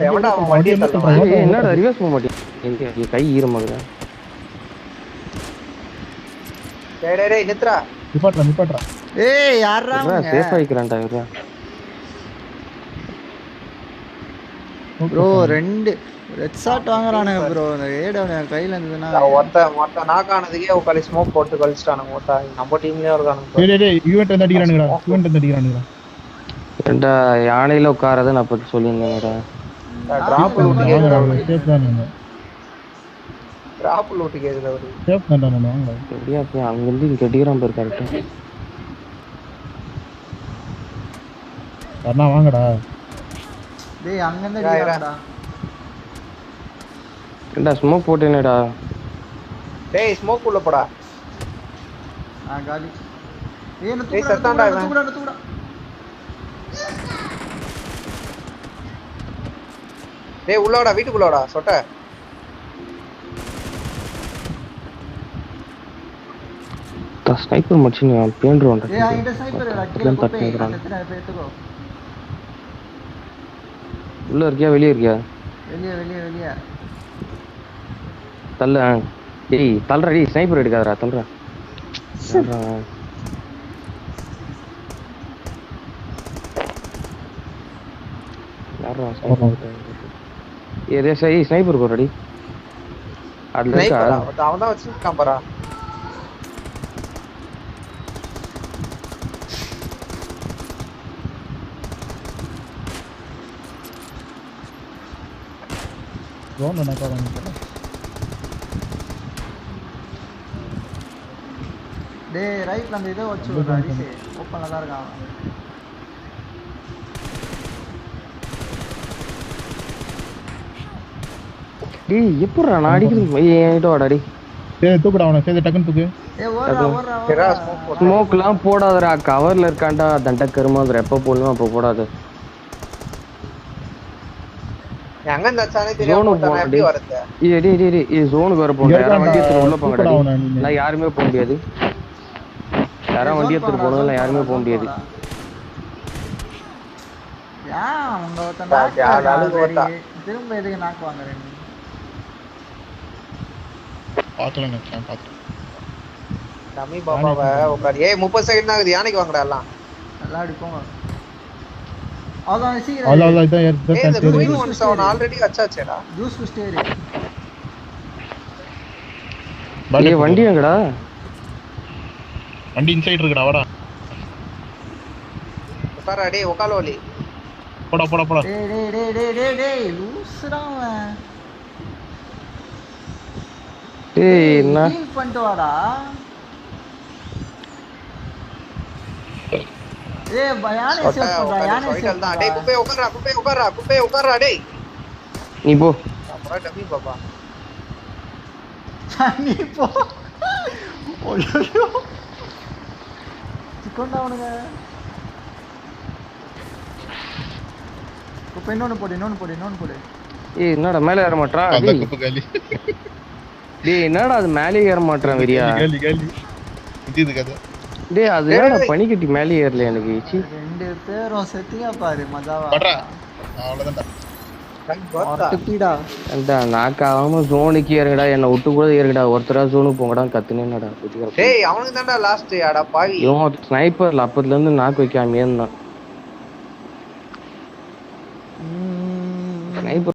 எவன்டா அவன் வண்டியை தள்ளுறான்?
என்னடா ரிவர்ஸ் போக மாட்டேன். கை ஈரமாகுதா?
டேய் நித்ரா.
நிப்பாட்றா.
ஏய் யாரா அவன்?
சேஃப் ஆயிக்கறான்டா இவரா.
ப்ரோ ரெண்டு ரெட் ஷாட் வாங்குறானுங்க ப்ரோ. ஏடவன கையில இருந்ததுனா
மொத்த நாக் ஆனதுக்கே உட்கார்ந்து ஸ்மோக் போட்டு கழிச்சிட்டானுங்க. மொத்த நம்ம டீம்லயே இருக்கானுங்க.
டேய் ஈவென்ட் வந்து அடிக்கறானுங்கடா.
ஏண்டா யானையில உட்காரத நான் பத்தி சொல்லிருந்தேன்டா.
டிராப் டிராப் லூட்டு கேக்குது அவரு.
சேஃப் தான்டா நான் வாங்கல.
எப்படியா போய் அங்கிருந்து இங்க அடிக்கிறான் பாரு கரெக்டா.
அண்ணா வாங்கடா.
டேய் அங்கேருந்து
இறா, இறா.
அடிக்கிறாங்கடா.
ஏன்டா ஸ்மோக் போட்டேனேடா.
டேய் ஸ்மோக் உள்ள போடா.
காலி. ஏய் என்ன
டேய்,
தூக்குடா
செத்தான்டா
தூக்குடா
இவன்.
தூக்குடா தூக்குடா.
டேய் உள்ளோடா, வீட்டுக்குள்ளோடா சொட்ட.
ஸ்னைப்பர் மச்சி நான் பேண்டுறோம்டா.
ஏய் என்கிட்ட ஸ்னைப்பர் கீழ
பக்கத்துல
குப்பை
தட்டுறான்.
அந்த எடுத்துக்கோ.
உள்ள இருக்கியா வெளிய இருக்கியா?
வெளியே வெளியே வெளியே.
தள்ள. டேய் தள்ளுறா டேய் ஸ்னைப்பர் எடுக்காதடா தள்ளுறா. யாரா ஸ்னைப்பர்? ஏய் ஸ்னைப்பர் போறடி. அதுல இருக்கா?
அவன் தான் வச்சிருக்கான் பாரா.
ஜோன் என்ன காரணம்?
டேய் ரைட்ல அந்த இதை வச்சு ஒரு அடிச்சு ஓப்பன்ல தான் இருக்கான்.
டேய் எப்பறா நான் அடிக்கிறது ஏன்டா வாடா.
ஏய் தூக்குடா அவனை. சரி டக்குன்னு தூக்கு.
ஏய் ஓடுறா ஓடுறா
தெரா
ஓடுறா.
ஸ்மோக் போடு.
ஸ்மோக்லாம் போடாதடா கவர்ல இருக்கான்டா தண்ட கருமாந்திர எப்ப போடணும் அப்ப போடாத.
எங்க இந்த அச்சானே தெரியாம
ஜோனுக்கு
போட்டானே எப்படி
போடா.
வரது?
ஏய் ஜோனுக்கு வர போறேன். யாரா வண்டி எடுத்து உள்ள போங்கடா.
தூக்குடா அவனை நீ.
நான் யாருமே போக முடியாது. யாரா வண்டி எடுத்து போறதுல யாருமே போக முடியாது.
ஏன் அவங்க ஒருத்தன்
யா,
knock
யாராலும்
ஆகுறான்
ஓட்டா.
சரி. திரும்ப எதுக்கு நாக்கு வாங்குற நீ?
பாக்கல நினைச்சேன் பாத்து.
டம்மி பாபாவை உட்காரு. ஏய் 30 செகண்ட் ஆகுது. யானைக்கு வாங்கடா எல்லாம்.
நல்லா அடிப்போங்க. அதான்
அவ்வளோ
சீக்கிரம்
அவ்வளோ இதான்
ஏய் இந்த
ஏறு.
குயின் ஒன்ஸ் அவன் ஆல்ரெடி அச்சாச்சேடா.
ஜூஸ் குடிச்சிட்டே இரு.
ஏய் வண்டி எங்கடா?
வண்டி இன்சைட் இருக்குடா வாடா.
உட்காரா டேய் உட்காலோலி.
போடா போடா போடா.
டேய் டேய் டேய் டேய் டேய் டேய் லூசுடா அவன்.
டேய் என்ன
ஹீல் பண்ணிட்டு வாடா. ஏய் யானை
சொட்ட
சேவ் பண்றா யானை
உட்காரு
சேவ்
தான். டேய் குப்பை உட்காரா டேய்.
நீ போ.
அப்புறம் டம்மி பாபா.
நீ போ. ஐயோ சிக்கோண்டா அவனுங்க. இப்போ இன்னொன்னு போடு.
ஏய் என்னடா மேலே ஏற மாட்றான்?
அந்த
டேய்
குப்பு காலி.
டேய் என்னடா அது மேலே ஏற மாட்றான் வெறியா?
காலி காலி. இது கதை.
டேய் அது என்னடா பனிக்கட்டி மேலே ஏறல எனக்கு. சி
ரெண்டு பேரும் செத்தியா பாரு மஜாவா.
பட்றா. அவ்வளவுதான்டா.
ஒருத்திடா.
அந்த நாக்காம ஜோனுக்கு ஏறுங்கடா. என்ன விட்டு கூட ஏறுங்கடா. ஒருத்தரா ஜோனுக்கு போங்கடா கத்துனேடா.
டேய் அவனுக்கு தான்டா லாஸ்ட். அட பாவி.
இவன் ஸ்னைப்பர்ல அப்பத்துல இருந்து நாக்கு வைக்காம இருந்தான்.